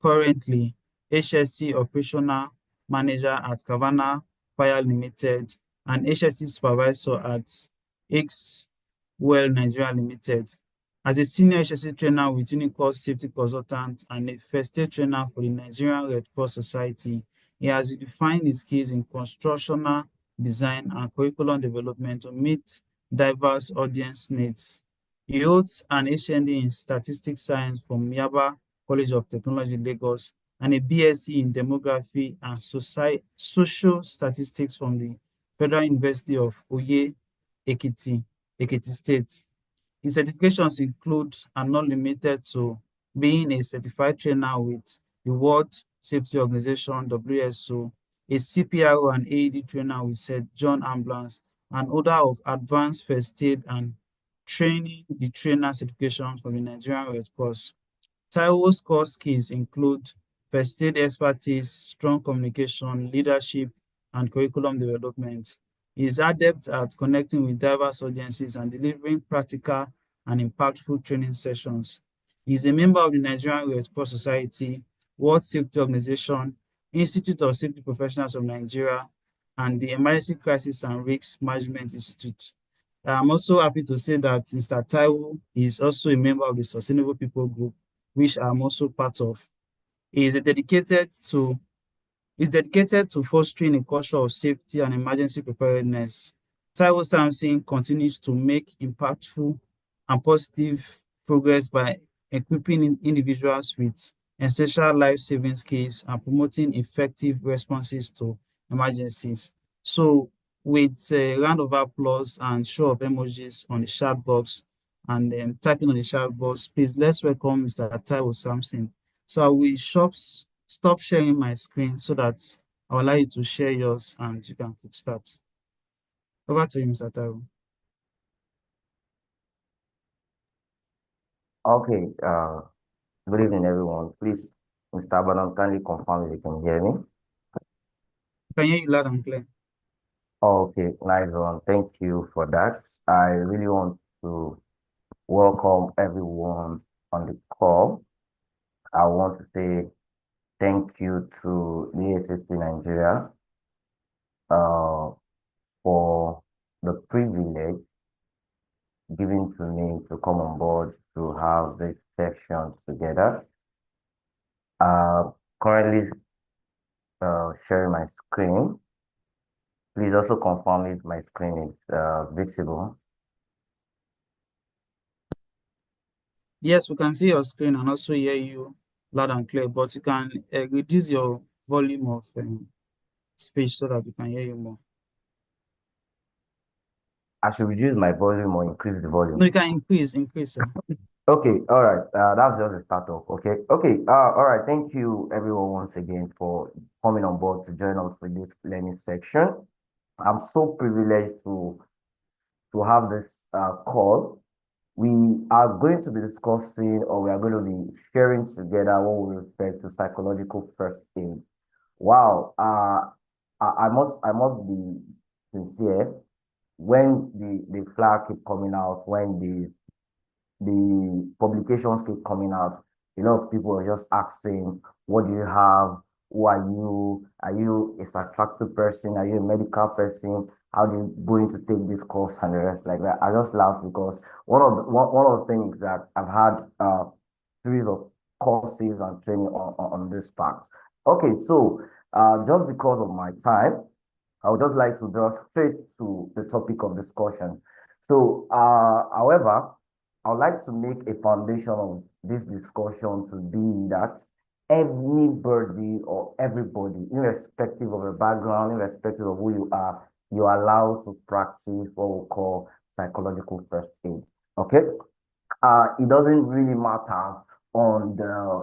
currently HSC Operational Manager at Kavana Fire Limited and HSC Supervisor at X Well Nigeria Limited. As a senior HSC trainer with Unicor Safety Consultant and a first aid trainer for the Nigerian Red Cross Society, he has defined his skills in constructional design and curriculum development to meet diverse audience needs. He holds an HND in Statistics Science from Yaba College of Technology, Lagos, and a BSc in Demography and Social Statistics from the Federal University of Oye, Ekiti, Ekiti State. His certifications include and not limited to being a certified trainer with the World Safety Organization, WSO, a CPRO and AED trainer with St. John Ambulance, and holder of Advanced First Aid and Training the Trainer certifications from the Nigerian Red Cross. Taiwo's core skills include first aid expertise, strong communication, leadership, and curriculum development. He is adept at connecting with diverse audiences and delivering practical and impactful training sessions. He is a member of the Nigerian Red Cross Society, World Safety Organization, Institute of Safety Professionals of Nigeria, and the Emergency Crisis and Risk Management Institute. I'm also happy to say that Mr. Taiwo is also a member of the Sustainable People Group, which I'm also part of. He is dedicated to fostering a culture of safety and emergency preparedness. Taiwo Samson continues to make impactful and positive progress by equipping individuals with essential life-saving skills and promoting effective responses to emergencies. So, with a round of applause and show of emojis on the chat box and typing on the chat box, please let's welcome Mr. Taiwo Samson. So I will stop sharing my screen so that I'll allow you to share yours and you can start. Over to you, Mr. Taiwo. Okay, good evening, everyone. Please, Mr. Abanon, kindly confirm if you can hear me. I can hear you loud and clear. Okay, nice one. Thank you for that. I really want to welcome everyone on the call. I want to say thank you to the ASSP Nigeria for the privilege given to me to come on board to have this session together. Currently sharing my screen. Please also confirm if my screen is visible. Yes, we can see your screen and also hear you loud and clear, but you can reduce your volume of speech so that we can hear you more. I should reduce my volume or increase the volume? No, you can increase. Okay, all right. That's just a start off. Okay, all right. Thank you, everyone, once again for coming on board to join us for this learning section. I'm so privileged to have this call. We are going to be discussing, or we are going to be sharing together what we refer to psychological first aid. Wow. I must be sincere. When the flag keep coming out, when the publications keep coming out, a lot of people are just asking, what do you have? Who are you? Are you a psychiatric person? Are you a medical person? How do you going to take this course and the rest like that? I just laugh because one of the things that I've had series of courses and training on this part. Okay, so just because of my time, I would just like to just straight to the topic of discussion. So, however, I would like to make a foundation of this discussion to be that anybody or everybody, irrespective of your background, irrespective of who you are allowed to practice what we call psychological first aid. Okay? It doesn't really matter on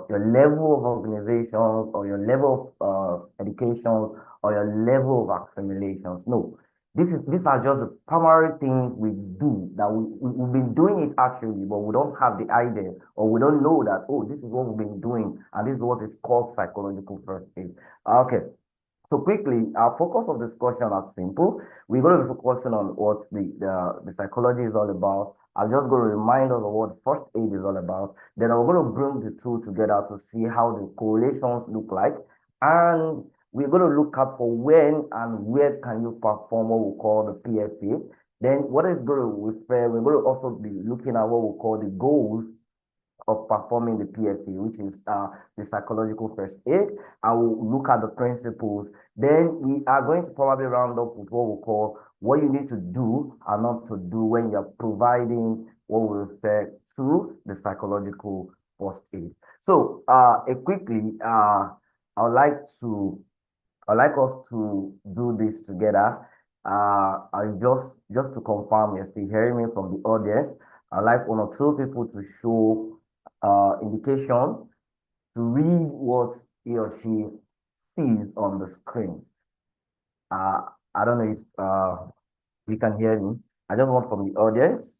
your level of organization or your level of education or your level of accumulations. No, these are just the primary things we do that we've been doing it actually, but we don't have the idea or we don't know that, oh, this is what we've been doing and this is what is called psychological first aid. Okay. So quickly, our focus of discussion is simple. We're going to be focusing on what the psychology is all about I'm just going to remind us of what first aid is all about. Then I'm going to bring the two together to see how the correlations look like. And we're going to look up for when and where can you perform what we call the PFA. Then what is going to refer, we're going to also be looking at what we call the goals of performing the PFA, which is the psychological first aid. I will look at the principles. Then we are going to probably round up with what we call what you need to do and not to do when you're providing what we refer to the psychological first aid. So quickly, I'd like us to do this together. I just to confirm, you're still hearing me from the audience. I'd like one or two people to show indication to read what he or she sees on the screen. I don't know if you can hear me. I just want from the audience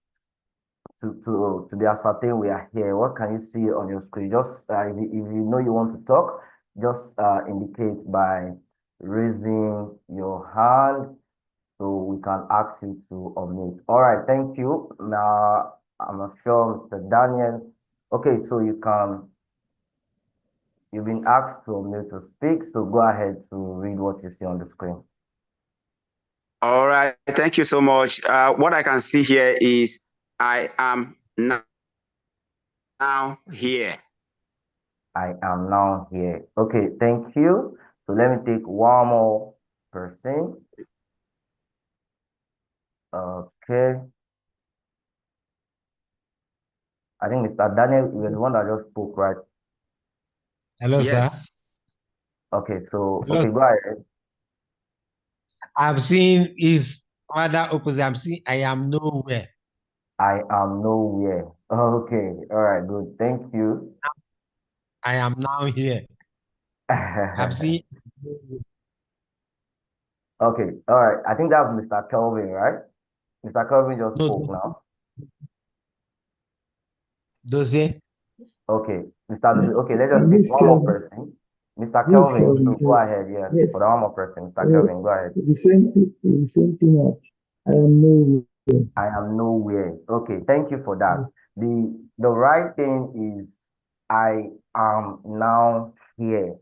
to be ascertain we are here. What can you see on your screen? Just if you know you want to talk, just indicate by raising your hand so we can ask you to unmute. All right, thank you. Now, I'm not sure, Mr. Daniel. Okay, so you've been asked to unmute to speak, so go ahead to read what you see on the screen. All right, thank you so much. What I can see here is I am now here. I am now here. Okay, thank you. So let me take one more person. Okay. I think Mr. Daniel, you're the one that just spoke, right? Hello, Yes. sir. Okay, so, Hello. okay, go ahead. I'm seeing is rather opposite. I'm seeing I am nowhere. I am nowhere. Okay, all right, good. Thank you. I am now here. I'm seeing. Okay, all right. I think that's Mr. Kelvin, right? Mr. Kelvin just No, spoke now. Dozie. Okay, okay, let's just take one more person. Mr. Kelvin, so go ahead, yes, for the one more person. Mr. Kelvin, go ahead. The same thing. I am nowhere. I am nowhere. Okay, thank you for that. The right thing is I am now here.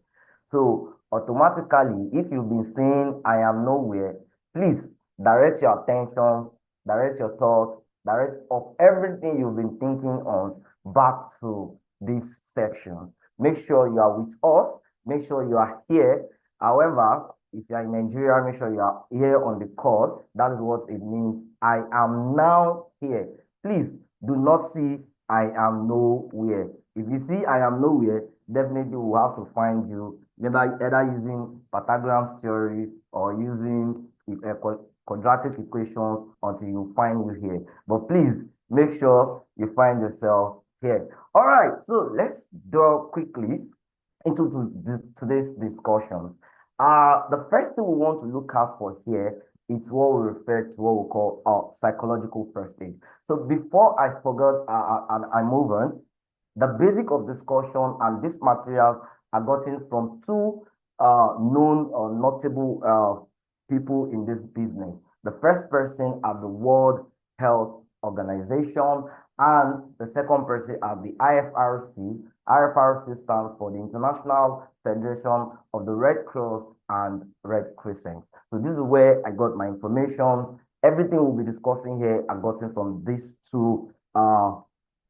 So automatically, if you've been saying I am nowhere, please direct your attention, direct your thoughts, direct of everything you've been thinking on back to these sections. Make sure you are with us. Make sure you are here. However, if you are in Nigeria, make sure you are here on the call. That is what it means. I am now here. Please do not see I am nowhere. If you see I am nowhere, definitely we'll have to find you, either using Pythagorean theory or using quadratic equations until you find you here. But please make sure you find yourself here. All right, so let's go quickly into today's discussions. The first thing we want to look out for here is what we refer to what we call psychological first aid. So before I forget and I move on, the basic of discussion and this material are gotten from two known or notable people in this business. The first person are the World Health Organization, and the second person are the IFRC. IFRC stands for the International Federation of the Red Cross and Red Crescent. So this is where I got my information. Everything we'll be discussing here I gotten from these two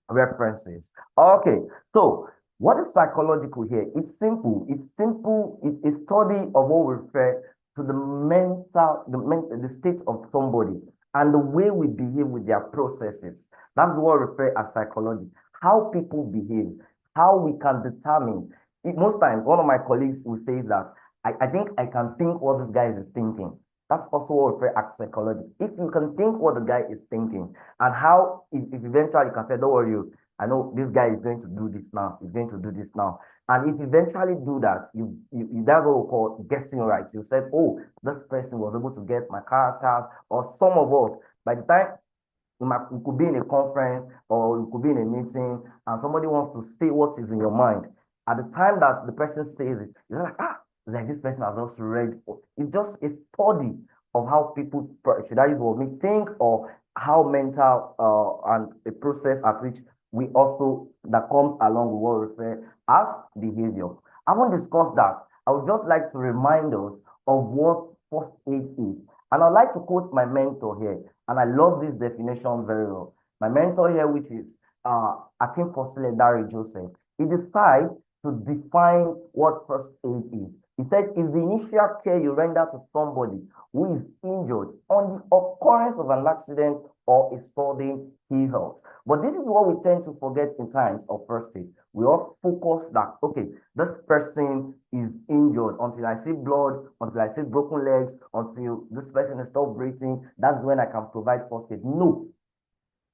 references. Okay, so what is psychological here? It's simple. It's simple. It's a study of what we refer to the state of somebody and the way we behave with their processes. That's what we refer as psychology. How people behave, how we can determine. Most times, one of my colleagues will say that I think I can think what this guy is thinking. That's also what we refer as psychology. If you can think what the guy is thinking and how, if eventually you can say, don't worry, I know this guy is going to do this now, he's going to do this now. And if you eventually do that, that's what we call guessing right. You said, oh, this person was able to get my characters, or some of us, by the time we could be in a conference or we could be in a meeting and somebody wants to say what is in your mind. At the time that the person says it, you're like, like this person has just read. It's just a study of how people, should I use what we think, or how mental and a process at which we also, that comes along with what we refer as behavior. I won't discuss that. I would just like to remind us of what first aid is. And I'd like to quote my mentor here, and I love this definition very well. My mentor here, which is Akin Fosile Dari Joseph, he decides to define what first aid is. He said, "Is the initial care you render to somebody who is injured on the occurrence of an accident or a sudden ill health." But this is what we tend to forget in times of first aid. We all focus that, okay, this person is injured until I see blood, until I see broken legs, until this person is stopped breathing. That's when I can provide first aid. No.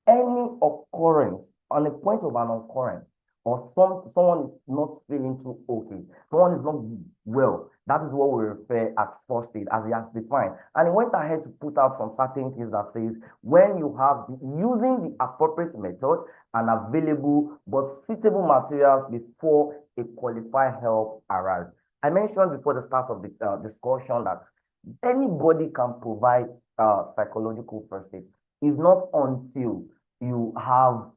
Any occurrence, on the point of an occurrence, or someone is not feeling too okay, someone is not well, that is what we refer as first aid, as he has defined. And he went ahead to put out some certain things that says, when you have using the appropriate method and available but suitable materials before a qualified help arrives. I mentioned before the start of the discussion that anybody can provide psychological first aid. It's not until you have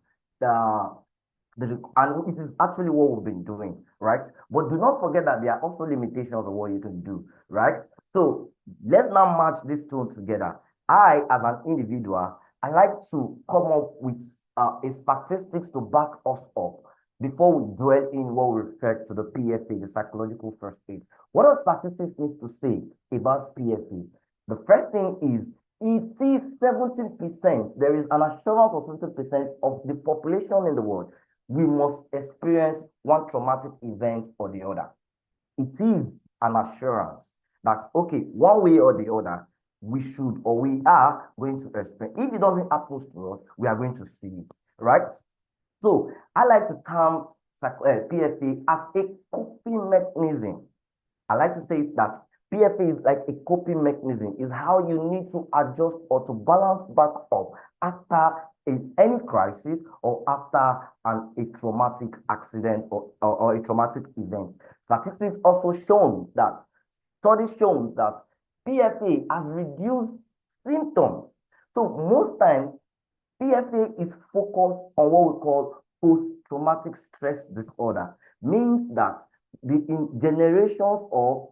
and it is actually what we've been doing, right? But do not forget that there are also limitations of what you can do, right? So let's now match these two together. I, as an individual, I like to come up with a statistics to back us up before we dwell in what we refer to the PFA, the psychological first aid. What are statistics needs to say about PFA? The first thing is, it is 70%. There is an assurance of 70% of the population in the world we must experience one traumatic event or the other. It is an assurance that, okay, one way or the other, we should or we are going to experience. If it doesn't happen to us, we are going to see it, right? So I like to term PFA as a coping mechanism. I like to say it that PFA is like a coping mechanism, is how you need to adjust or to balance back up after any crisis or after a traumatic accident or a traumatic event. Statistics also shown that, studies shown that PFA has reduced symptoms. So most times, PFA is focused on what we call post-traumatic stress disorder, means that the generations of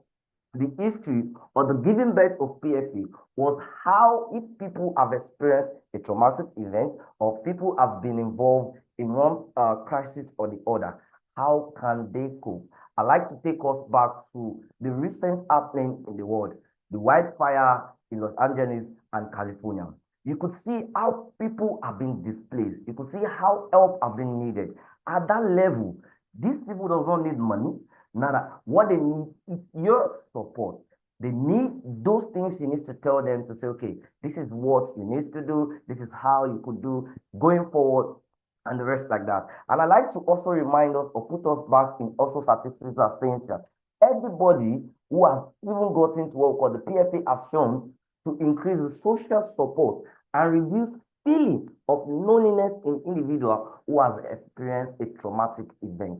the history or the giving birth of PFA was how, if people have experienced a traumatic event or people have been involved in one crisis or the other, how can they cope? I like to take us back to the recent happening in the world, the wildfire in Los Angeles and California. You could see how people have been displaced. You could see how help have been needed. At that level, these people do not need money. Nada. What they need is your support. They need those things you need to tell them to say, okay, this is what you need to do. This is how you could do going forward and the rest like that. And I like to also remind us or put us back in also statistics as saying that everybody who has even gotten to what we call the PFA has shown to increase the social support and reduce feeling of loneliness in individuals who have experienced a traumatic event.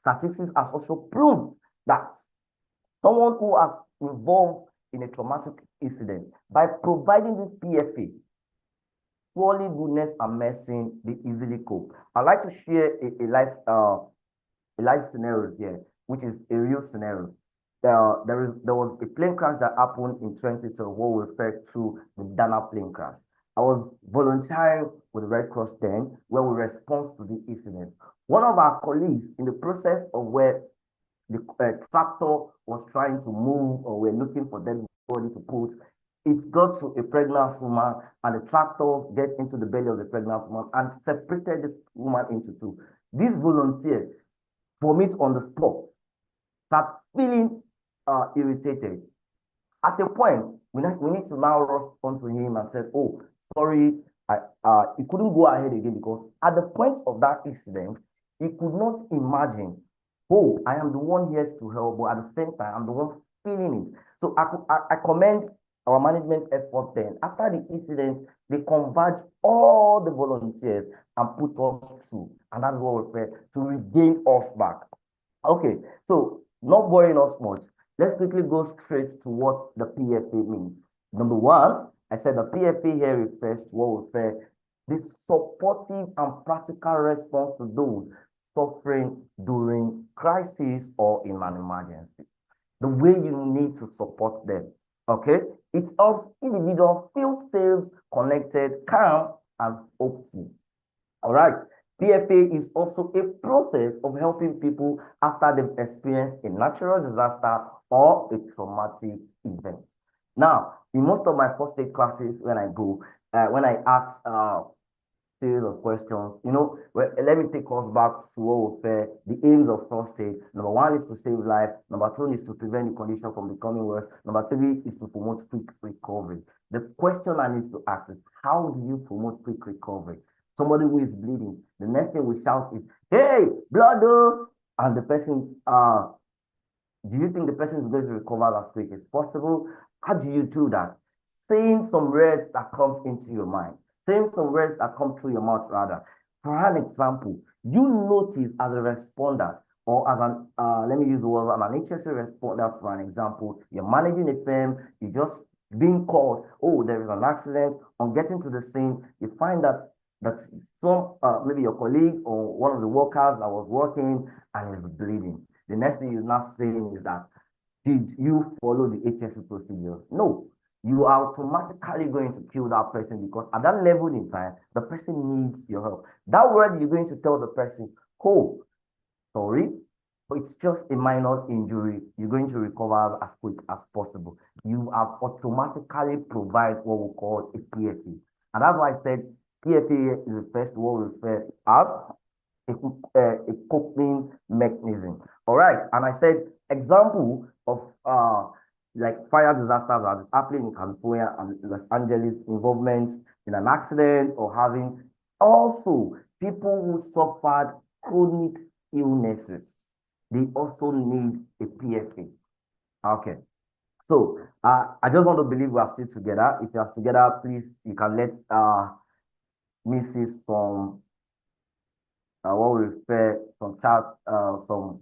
Statistics has also proved that someone who has involved in a traumatic incident, by providing this PFA, surely goodness and mercy, they easily cope. I'd like to share a life scenario here, which is a real scenario. There was a plane crash that happened in 2012, what we refer to the Dana plane crash. I was volunteering with the Red Cross then, where we respond to the incident. One of our colleagues, in the process of where the tractor was trying to move, or we're looking for dead body to put, it got to a pregnant woman, and the tractor get into the belly of the pregnant woman and separated this woman into two. This volunteer vomit on the spot, starts feeling irritated. At a point, we need to now rush onto him and say, oh, sorry, he couldn't go ahead again, because at the point of that incident, he could not imagine, oh, I am the one here to help, but at the same time, I'm the one feeling it. So I commend our management effort then. After the incident, they converged all the volunteers and put us through. And that's what we're to regain us back. Okay, so not boring us much. Let's quickly go straight to what the PFA means. Number one, I said the PFA here refers to what we refer the supportive and practical response to those suffering during crisis or in an emergency. The way you need to support them. Okay? It helps individuals feel safe, connected, calm, and hopeful. All right. PFA is also a process of helping people after they've experienced a natural disaster or a traumatic event. Now, in most of my first aid classes, when I go, when I ask series of questions, let me take us back to what we say, the aims of first aid. Number one is to save life. Number two is to prevent the condition from becoming worse. Number three is to promote quick recovery. The question I need to ask is, how do you promote quick recovery? Somebody who is bleeding, the next thing we shout is, hey, blood, and the person, do you think the person is going to recover as quick as possible? How do you do that? Saying some words that comes into your mind, saying some words that come through your mouth rather. For an example, you notice as a responder or as an, let me use the word, an HSC responder for an example, you're managing a firm, you just being called, oh, there is an accident. On getting to the scene, you find that some, maybe your colleague or one of the workers that was working and is bleeding. The next thing you're not saying is that, did you follow the HSC procedures? No, you are automatically going to kill that person because at that level in time, the person needs your help. That word you're going to tell the person, oh, sorry, but it's just a minor injury. You're going to recover as quick as possible. You have automatically provide what we call a PFA. And that's why I said PFA is the first what we refer as a coping mechanism. All right, and I said example of like fire disasters that is happening in California and Los Angeles, involvement in an accident or having also people who suffered chronic illnesses. They also need a PFA. Okay. So I just want to believe we are still together. If you are together, please, you can let me see some what we refer some chat, some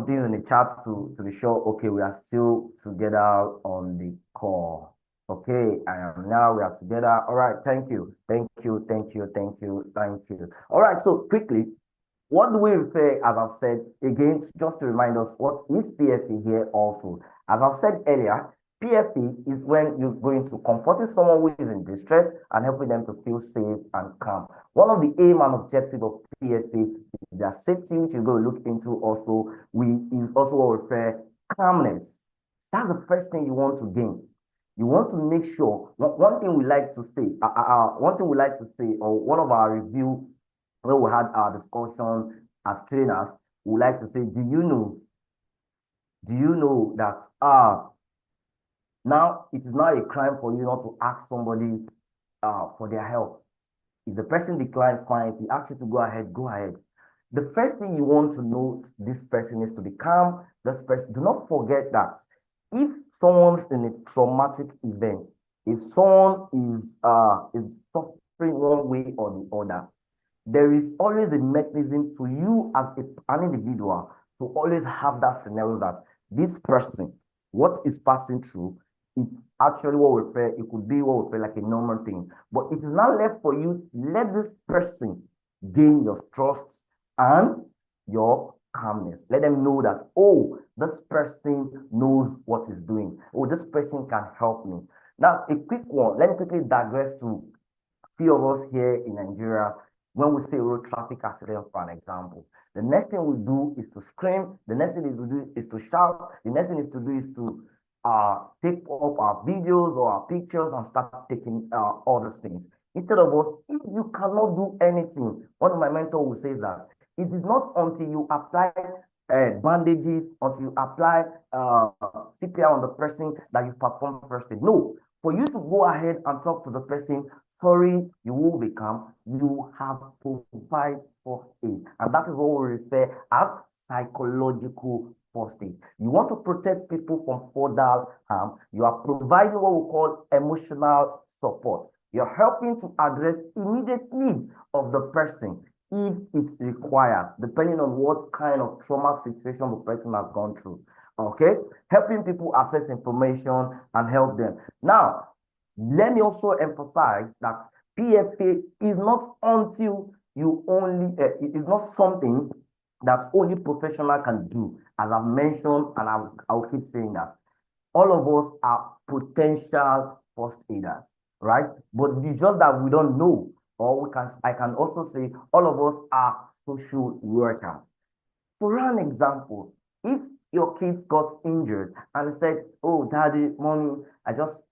things in the chat to be sure, okay, we are still together on the call. Okay, and now we are together. All right, thank you. All right, so quickly, what do we refer, as I've said, again, just to remind us what is PFA here also. As I've said earlier, PFA is when you're going to comforting someone who is in distress and helping them to feel safe and calm. One of the aim and objective of PFA is their safety, which you're going to look into also. Is also what we refer calmness. That's the first thing you want to gain. You want to make sure, one thing we like to say, or one of our review, when we had our discussions as trainers, we like to say, do you know that now it is not a crime for you not to ask somebody for their help. If the person declines, fine. If he asks you to go ahead, go ahead. The first thing you want to know this person is to be calm. This person, do not forget that if someone's in a traumatic event, if someone is suffering one way or the other, there is always a mechanism to you as an individual to always have that scenario that this person, what is passing through, it's actually what we refer, it could be what we refer like a normal thing. But it is not left for you, let this person gain your trust and your calmness. Let them know that, oh, this person knows what he's doing. Oh, this person can help me. Now, a quick one, let me quickly digress to a few of us here in Nigeria. When we say road traffic accident, for an example, the next thing we do is to scream. The next thing is to do is to shout. The next thing is to do is to take up our videos or our pictures and start taking all those things. Instead of us, if you cannot do anything, one of my mentors will say that it is not until you apply bandages, until you apply CPR on the person that you perform first aid. No, for you to go ahead and talk to the person, sorry, you will become, you have to provide first aid. And that is what we refer as psychological first aid. You want to protect people from further harm. You are providing what we call emotional support. You're helping to address immediate needs of the person if it requires, depending on what kind of trauma situation the person has gone through. Okay, helping people access information and help them. Now, let me also emphasize that PFA is not until you only, it is not something that only professional can do. As I've mentioned, and I'll keep saying that all of us are potential first aiders, right? But it's just that we don't know, or I can also say all of us are social workers. For an example, if your kids got injured and said, "Oh, daddy, mommy, I just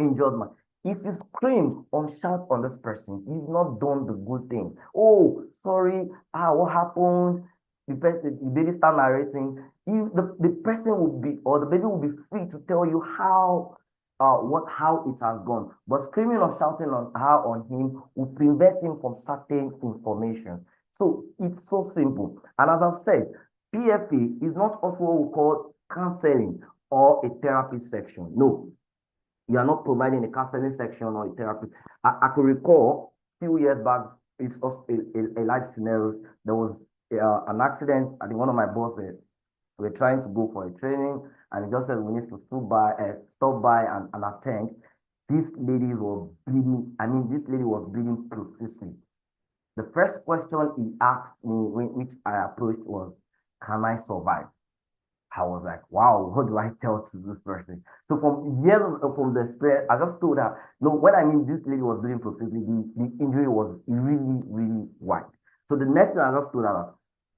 injured my," if you scream or shout on this person, you've not done the good thing. "Oh, sorry, what happened?" The baby start narrating. If the person will be, or the baby will be free to tell you how it has gone. But screaming or shouting on her on him will prevent him from certain information. So it's so simple. And as I've said, PFA is not also what we call counseling or a therapy section. No, you are not providing a counseling section or a therapy. I could recall a few years back, it's also a life scenario. There was an accident. I think one of my bosses were trying to go for a training, and he just said we need to stop by and attend. This lady was bleeding. I mean, this lady was bleeding profusely. The first question he asked me, which I approached, was, "Can I survive?" I was like, wow, what do I tell to this person? So from years from the experience, I just told her, no, when I mean this lady was bleeding profusely, the injury was really, really wide. So the next thing I just told her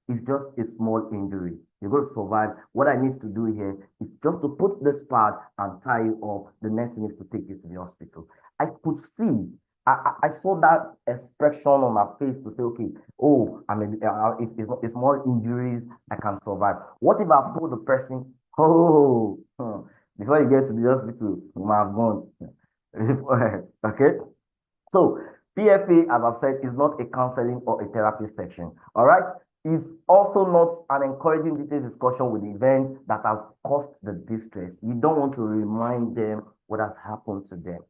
is just a small injury. You're going to survive. What I need to do here is just to put this pad and tie you up. The next thing is to take you to the hospital. I could see, I saw that expression on my face to say, okay, oh, I mean, it's small injuries, I can survive. What if I told the person, oh, before you get to the hospital, you might have gone. Okay? So, PFA, as I've said, is not a counseling or a therapy section. All right? It's also not an encouraging detailed discussion with the event that has caused the distress. You don't want to remind them what has happened to them.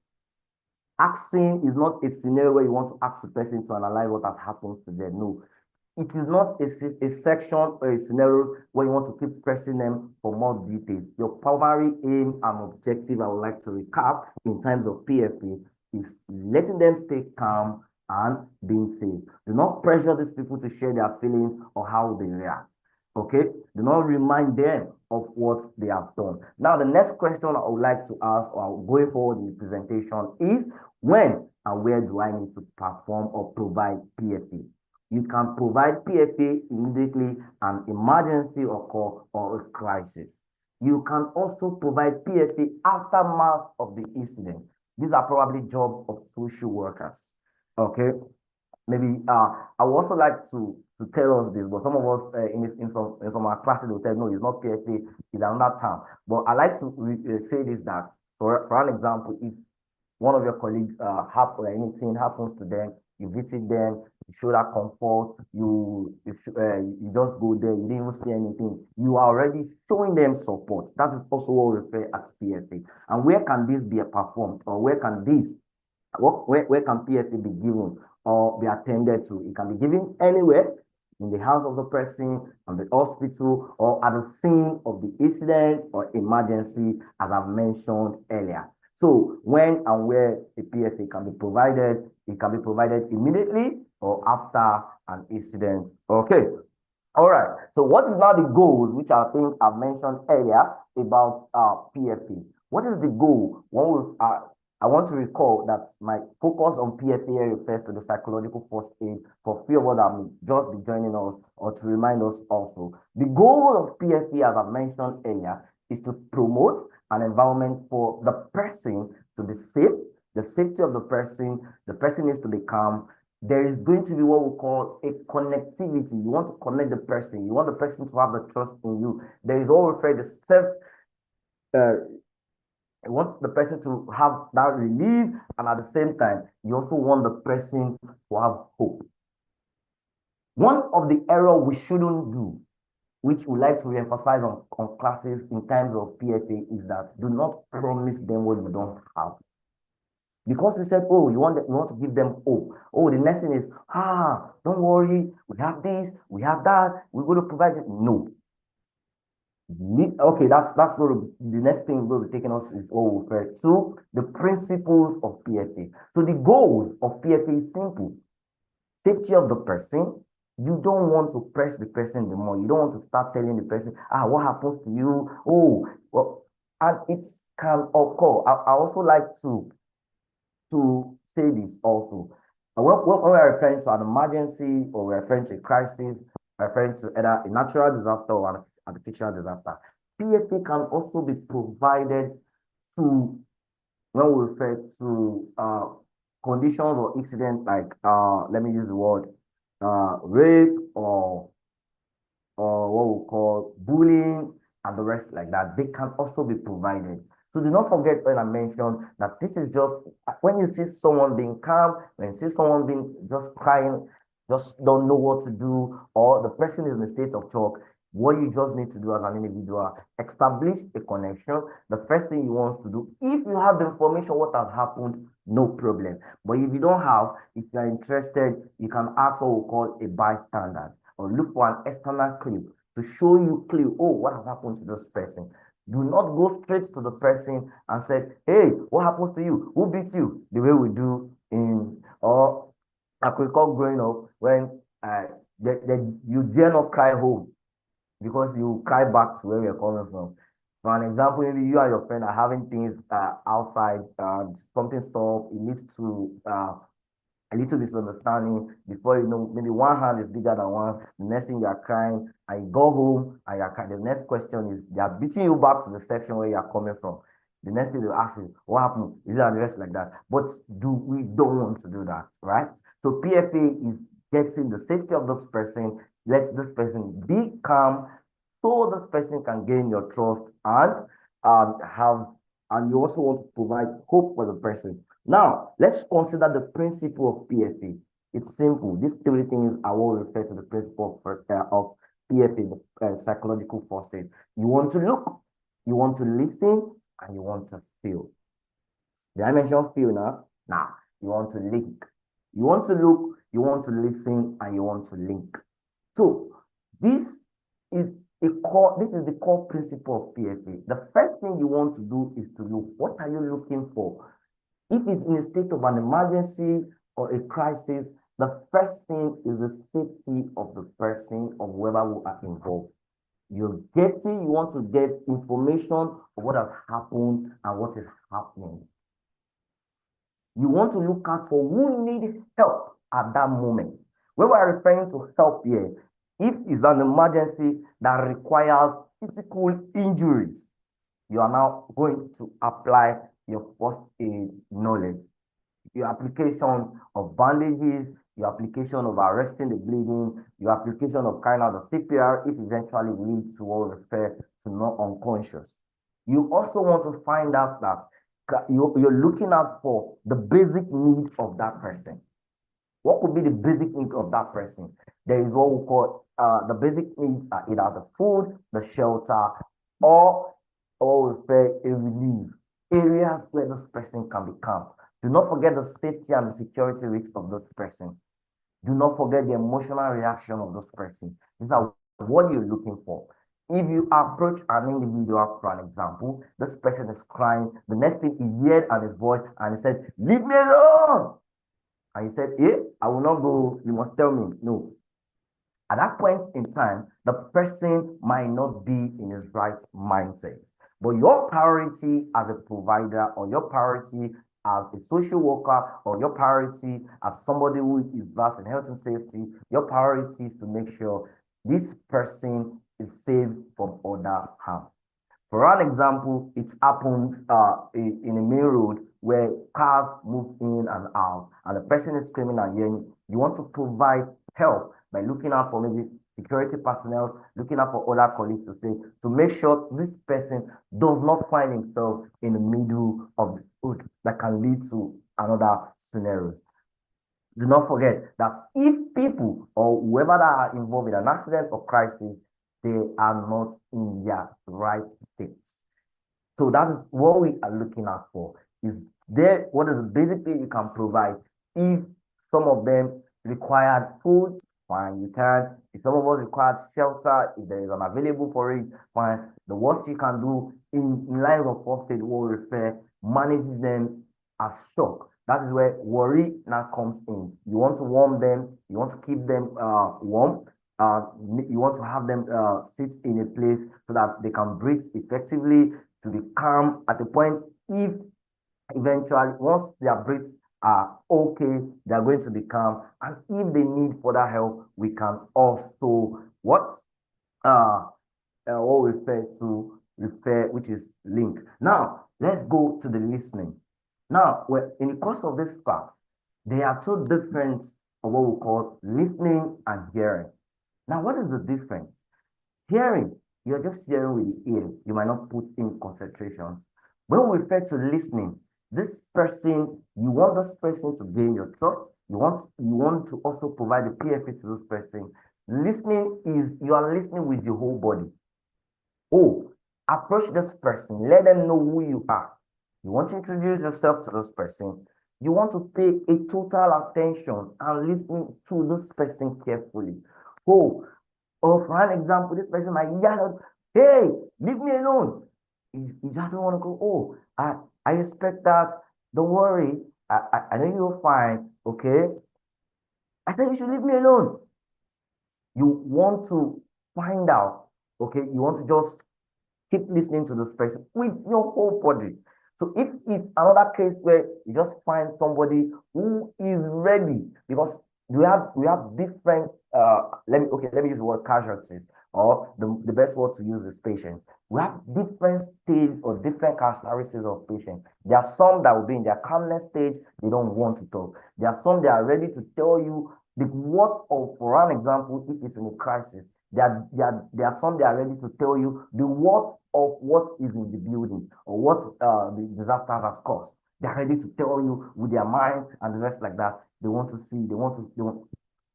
Asking is not a scenario where you want to ask the person to analyze what has happened to them. No, it is not a section or a scenario where you want to keep pressing them for more details. Your primary aim and objective, I would like to recap in terms of PFA, is letting them stay calm and being safe. Do not pressure these people to share their feelings or how they react. Okay? Do not remind them of what they have done. Now, the next question I would like to ask, or going forward in the presentation, is when and where do I need to perform or provide PFA? You can provide PFA immediately an emergency occur or a crisis. You can also provide PFA aftermath of the incident. These are probably jobs of social workers. Okay, maybe I would also like to tell us this, but some of us in some our classes will tell no, it's not PFA, it's another term. But I like to say this, that for an example, if one of your colleagues or anything happens to them, you visit them, you show that comfort, you just go there, you didn't even see anything, you are already showing them support. That is also what we refer as PFA. And where can this be performed, or where can PFA be given or be attended to? It can be given anywhere, in the house of the person, on the hospital, or at the scene of the incident or emergency, as I've mentioned earlier. So when and where a PFA can be provided, it can be provided immediately or after an incident. Okay. All right. So what is now the goal, which I think I've mentioned earlier about PFA? What is the goal? I want to recall that my focus on PFA refers to the psychological first aid for few of us that may just be joining us, or to remind us also. The goal of PFA, as I mentioned earlier, is to promote an environment for the person to be safe, the safety of the person needs to be calm. There is going to be what we call a connectivity. You want to connect the person. You want the person to have the trust in you. There is what we refer to self. You want the person to have that relief, and at the same time, you also want the person to have hope. One of the errors we shouldn't do, which we like to reemphasize on classes in times of PFA, is that do not promise them what you don't have. Because we said, oh, you want to give them hope. Oh, the next thing is, don't worry, we have this, we have that, we're going to provide it. No. Okay, that's going to be, the next thing we'll be taking us is what we refer to the principles of PFA. So the goals of PFA is simple. Safety of the person. You don't want to press the person the more. You don't want to start telling the person, what happens to you? Oh, well, and it can occur. I also like to say this also. When we're referring to an emergency or we're referring to a crisis, referring to either a natural disaster or an artificial disaster, PFA can also be provided to when we refer to conditions or incidents like let me use the word rape or what we call bullying and the rest like that. They can also be provided. So do not forget when I mentioned that this is just when you see someone being calm, when you see someone being just crying, just don't know what to do, or the person is in a state of shock, what you just need to do as an individual, establish a connection. The first thing you want to do, if you have the information what has happened, no problem. But if you don't have, if you are interested, you can ask what we call a bystander or look for an external clip to show you clear, oh, what has happened to this person. Do not go straight to the person and say, hey, what happens to you? Who beats you? The way we do in, or I could recall growing up when you dare not cry home because you cry back to where you're coming from. For an example, maybe you and your friend are having things outside, something solved, it leads to a little misunderstanding. Before you know, maybe one hand is bigger than one. The next thing you are crying, and you go home, and you're crying. The next question is they are beating you back to the section where you are coming from. The next thing they'll ask you, what happened? Is it addressed like that? But we don't want to do that, right? So PFA is getting the safety of this person, let this person be calm, so this person can gain your trust and and you also want to provide hope for the person. Now, let's consider the principle of PFA. It's simple. These three things I will refer to the principle of PFA, the psychological first aid. You want to look, you want to listen, and you want to feel. Did I mention feel now? Now, you want to link. You want to look, you want to listen, and you want to link. So, this is the core principle of PFA. The first thing you want to do is to look. What are you looking for? If it's in a state of an emergency or a crisis, the first thing is the safety of the person or whoever who are involved. You want to get information of what has happened and what is happening. You want to look out for who needs help at that moment. When we are referring to help here, if it's an emergency that requires physical injuries, you are now going to apply your first aid knowledge. Your application of bandages, your application of arresting the bleeding, your application of carrying out the CPR if eventually leads to what we refer to not unconscious. You also want to find out that you're looking out for the basic needs of that person. What could be the basic needs of that person? There is what we call the basic needs are either the food, the shelter, or we refer a relief. Areas where this person can be camped. Do not forget the safety and the security risks of this person. Do not forget the emotional reaction of this person. These are what you're looking for. If you approach an individual, for an example, this person is crying, the next thing he heard at his voice and he said, leave me alone. And he said, I will not go, you must tell me. No. At that point in time, the person might not be in his right mindset. But your priority as a provider or your priority as a social worker or your priority as somebody who is versed in health and safety, your priority is to make sure this person is safe from other harm. For an example, it happens in a main road where cars move in and out and the person is screaming and yelling. You want to provide help by looking out for maybe security personnel, looking out for other colleagues to make sure this person does not find himself in the middle of the road that can lead to another scenario. Do not forget that if people or whoever that are involved in an accident or crisis, they are not in their right states. So that is what we are looking out for. What is the basic thing you can provide if some of them required food fine. You can. If some of us require shelter, if there is an available for it, fine. The worst you can do in line of first aid will refer manages them as shock. That is where worry now comes in. You want to warm them, you want to keep them warm, you want to have them sit in a place so that they can breathe effectively, to be calm at the point if eventually once their breaths are okay, they are going to be calm. And if they need further help, we can also what we refer, which is link. Now let's go to the listening. Now, in the course of this class, there are two different of what we call listening and hearing. Now, what is the difference? Hearing, you're just hearing with the ear. You might not put in concentration. When we refer to listening, this person, you want this person to gain your trust. You want to also provide the PFA to this person. Listening is you are listening with your whole body. Oh, approach this person. Let them know who you are. You want to introduce yourself to this person. You want to pay a total attention and listen to this person carefully. Oh, for an example, this person might yell out, "Hey, leave me alone." He doesn't want to go, "Oh, I respect that. Don't worry. I know you're fine. Okay." I said you should leave me alone. You want to find out, okay? You want to just keep listening to this person with your whole body. So if it's another case where you just find somebody who is ready, because we have different let me use the word casualties, or the best word to use is patient. We have different stage or different characteristics of patient. There are some that will be in their calmness stage, they don't want to talk. There are some that are ready to tell you the what of, for an example, if it's in a crisis. There are some that are ready to tell you the what of what is in the building or what the disasters has caused. They are ready to tell you with their mind and the rest like that. They want to see,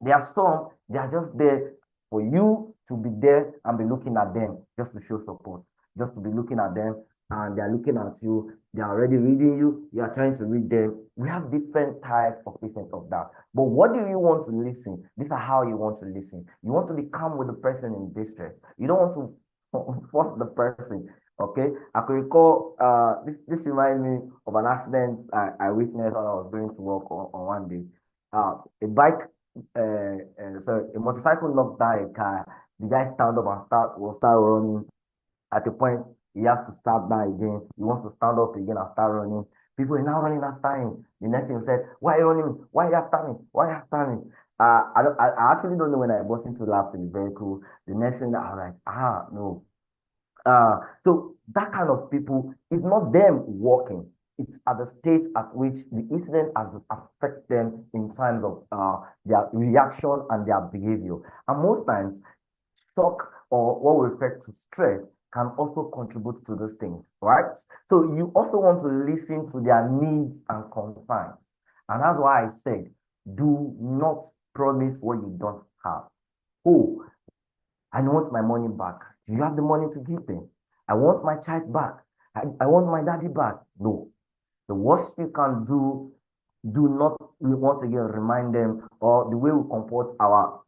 there are some, they are just there for you to be there and be looking at them just to show support, just to be looking at them, and they are looking at you. They are already reading you. You are trying to read them. We have different types of patients of that. But what do you want to listen? These are how you want to listen. You want to be calm with the person in distress. You don't want to force the person. Okay, I could recall this reminds me of an accident I witnessed when I was going to work on one day. A bike, sorry, a motorcycle knocked down a car. The guy stand up and start running. At a point, he has to start down again. He wants to stand up again and start running. People are now running after him. The next thing he said, "Why are you running? Why are you after me? Why are you after me?" I actually don't know when I burst into laugh to the vehicle. The next thing that I was like, no. So that kind of people, it's not them walking. It's at the state at which the incident has affected them in terms of their reaction and their behavior. And most times, shock or what we refer to stress can also contribute to those things, right? So you also want to listen to their needs and concerns. And that's why I said, do not promise what you don't have. Oh, I want my money back. Do you have the money to give them? I want my child back. I want my daddy back. No. The worst you can do not once again remind them, or the way we comport our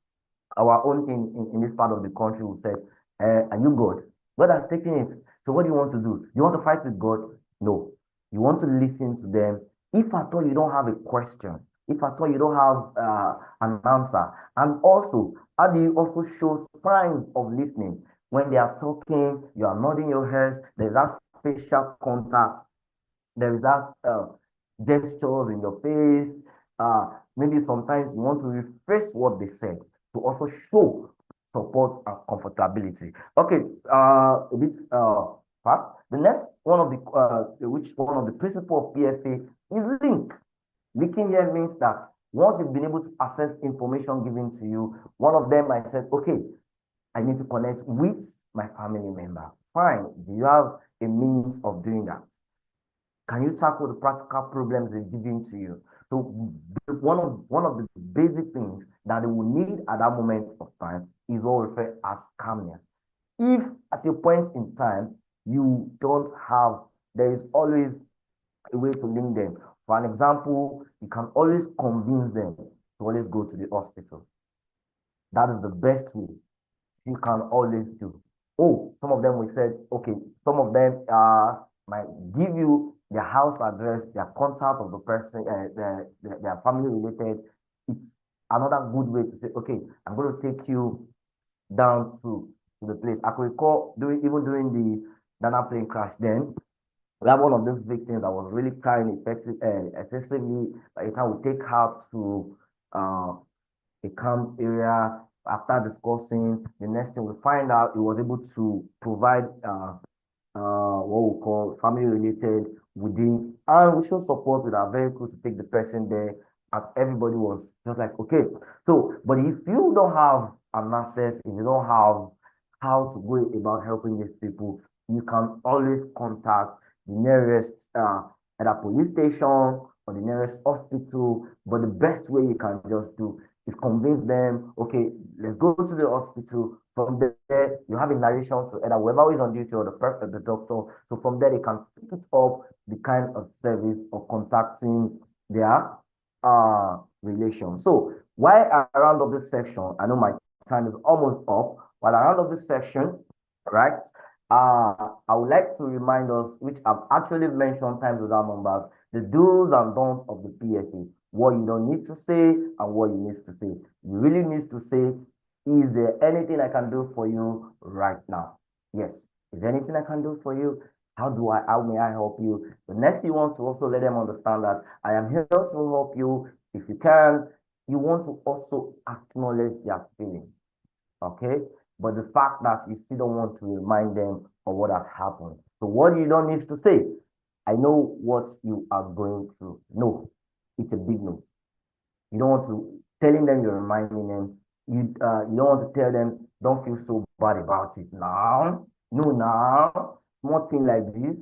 own in this part of the country, we say, are you God? God has taken it. So what do you want to do? You want to fight with God? No. You want to listen to them. If at all you don't have a question, if at all you don't have an answer, and also, how do you also show signs of listening? When they are talking, you are nodding your head, there's that facial contact, there is that gestures in your face. Maybe sometimes you want to rephrase what they said to also show support and comfortability. Okay, a bit fast. The next one of the principle of PFA is link. Linking here means that once you've been able to access information given to you, one of them might say, okay, I need to connect with my family member. Fine. Do you have a means of doing that? Can you tackle the practical problems they're giving to you? So one of the basic things that they will need at that moment of time is what we refer as calmness. If at a point in time you don't have, there is always a way to link them. For an example, you can always convince them to always go to the hospital. That is the best way you can always do. Oh, some of them we said, okay, some of them might give you their house address, their contact of the person, their family related. It's another good way to say, okay, I'm going to take you down to the place. I could recall during the Dana plane crash then, we have one of those victims that was really crying excessively. By the time we take her to a camp area, after discussing, the next thing we find out, he was able to provide what we call family related within, and we show support with our vehicle to take the person there. And everybody was just like, okay. So, but if you don't have an access, if you don't have how to go about helping these people, you can always contact the nearest either police station or the nearest hospital. But the best way you can just do is convince them, okay, let's go to the hospital. From there, you have a narration to either whoever is on duty or the doctor. So from there, they can pick it up the kind of service of contacting their relation. So while I round up this section, I know my time is almost up. While I round up this section, right? I would like to remind us, which I've actually mentioned times without numbers, the do's and don'ts of the PFA. What you don't need to say and what you need to say. You really need to say, is there anything I can do for you right now? Yes. Is there anything I can do for you? How may I help you? The next, you want to also let them understand that I am here to help you. If you can, you want to also acknowledge their feelings. Okay? But the fact that you still don't want to remind them of what has happened. So what you don't need to say, I know what you are going through. No, it's a big no. You don't want to telling them you're reminding them. You don't want to tell them don't feel so bad about it now. No, now small thing like this.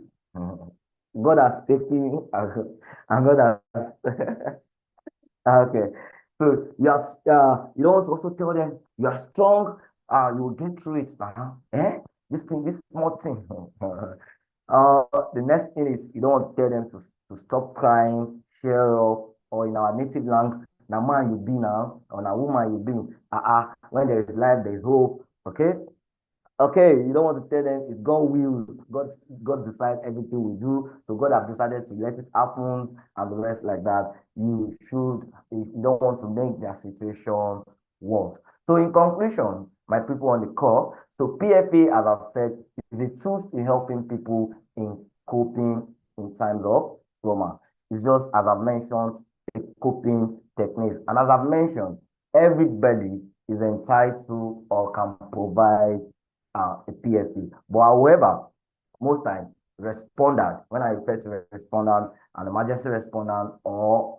God has taken and God has okay. So you don't want to also tell them you are strong. You will get through it now. This small thing. The next thing is you don't want to tell them to stop crying, share up, or in our native language, now man you be now, or now woman you be. When there is life, there is hope. Okay? Okay, you don't want to tell them it's God will, God decides everything we do. So God has decided to let it happen and the rest like that. You don't want to make their situation worse. So in conclusion, my people on the call, so PFA, as I've said, is a tool in helping people in coping in times of trauma. It's just, as I've mentioned, a coping technique. And as I've mentioned, everybody is entitled or can provide a PFA. But however, most times, respondent, when I refer to respondent, an emergency respondent or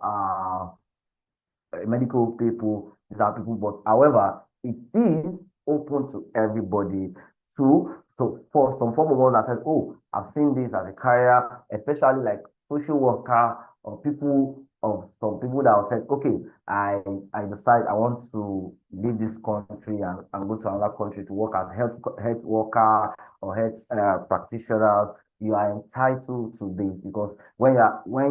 medical people, these are people, but however, it is open to everybody to, so for some form of one that says, oh, I've seen this as a career, especially like social worker or people of some people that have said, okay, I decide I want to leave this country and go to another country to work as health worker or health practitioners. You are entitled to this because when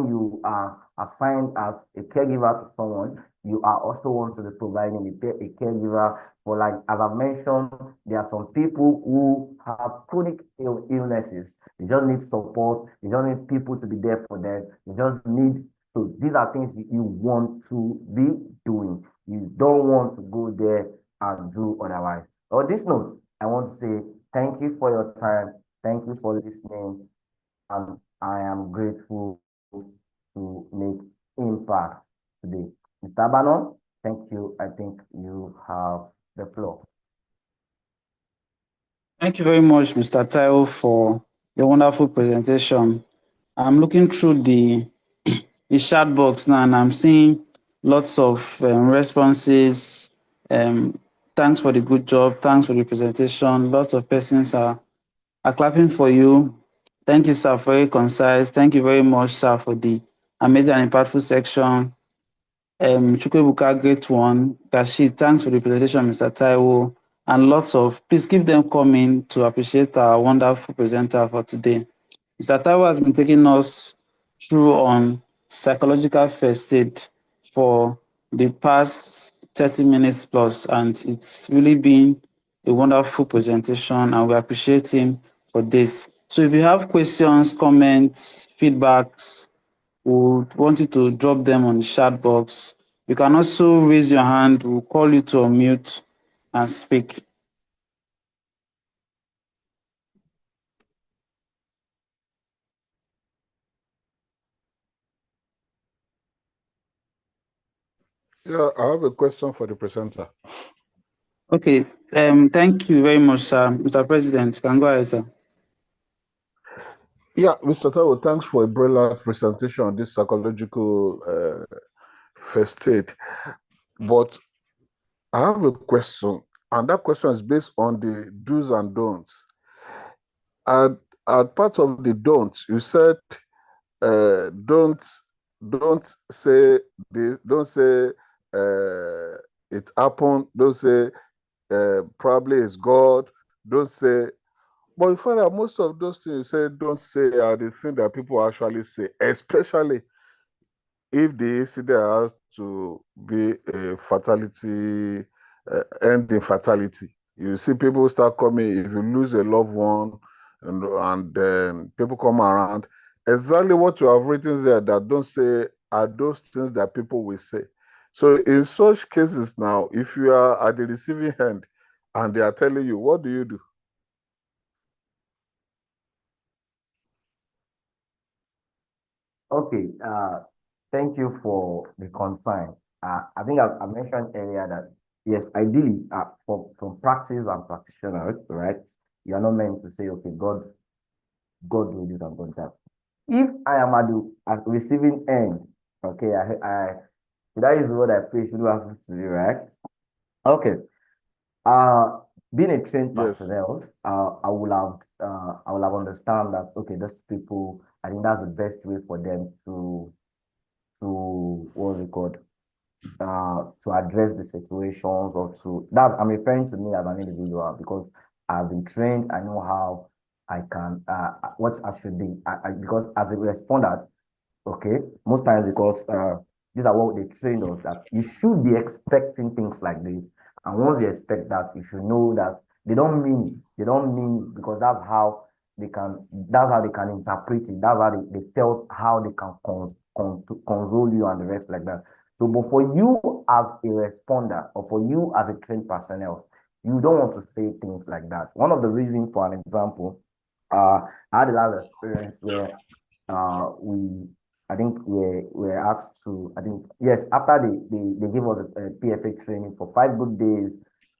you are assigned as a caregiver to someone, you are also want to be providing a caregiver for, like as I mentioned, there are some people who have chronic illnesses. They just need support. They don't need people to be there for them. They just need. So these are things you want to be doing. You don't want to go there and do otherwise. On this note, I want to say thank you for your time. Thank you for listening. And I am grateful to make impact today. Mr. Banon, thank you. I think you have the floor. Thank you very much, Mr. Taiwo, for your wonderful presentation. I'm looking through the chat box now, and I'm seeing lots of responses. Thanks for the good job. Thanks for the presentation. Lots of persons are clapping for you. Thank you, sir, very concise. Thank you very much, sir, for the amazing and impactful section. Chukwuebuka, great one. Kashi, thanks for the presentation, Mr. Taiwo. And lots of, please keep them coming to appreciate our wonderful presenter for today. Mr. Taiwo has been taking us through on psychological first aid for the past 30 minutes plus, and it's really been a wonderful presentation, and we appreciate him for this. So if you have questions, comments, feedbacks, we would want you to drop them on the chat box. You can also raise your hand. We'll call you to unmute and speak. Yeah, I have a question for the presenter. Okay, thank you very much, Mr. President. You can go ahead, sir. Yeah, Mr. Taiwo, thanks for a brilliant presentation on this psychological first aid. But I have a question, and that question is based on the do's and don'ts. And as part of the don'ts, you said don't say this, don't say it happened, don't say probably it's God, don't say. But you find that most of those things you say don't say are the things that people actually say, especially if the incident has to be a fatality, ending fatality. You see people start coming, if you lose a loved one, and then people come around, exactly what you have written there that don't say are those things that people will say. So in such cases now, if you are at the receiving end and they are telling you, what do you do? Okay, thank you for the concern. I think I mentioned earlier that yes, ideally, from practice and practitioners, right? You are not meant to say, okay, God will do that, God that. If I am at the receiving end, okay, that is what I pray should happen to you, right? Okay. Being a trained Yes. personnel, I will have understand that okay, those people, I think that's the best way for them to what's it called, to address the situations or to that I'm referring to me as an individual because I've been trained. I know how I can what I should do. Because as a responder, okay, most times because these are what they trained us that you should be expecting things like this. And once you expect that, you should know that they don't mean it. They don't mean it because that's how they can interpret it. That's how they tell how they can console you and the rest like that. So, but for you as a responder or for you as a trained personnel, you don't want to say things like that. One of the reasons, for an example, I had a lot of experience where we I think we're asked to, I think, yes, after they give us a PFA training for 5 good days,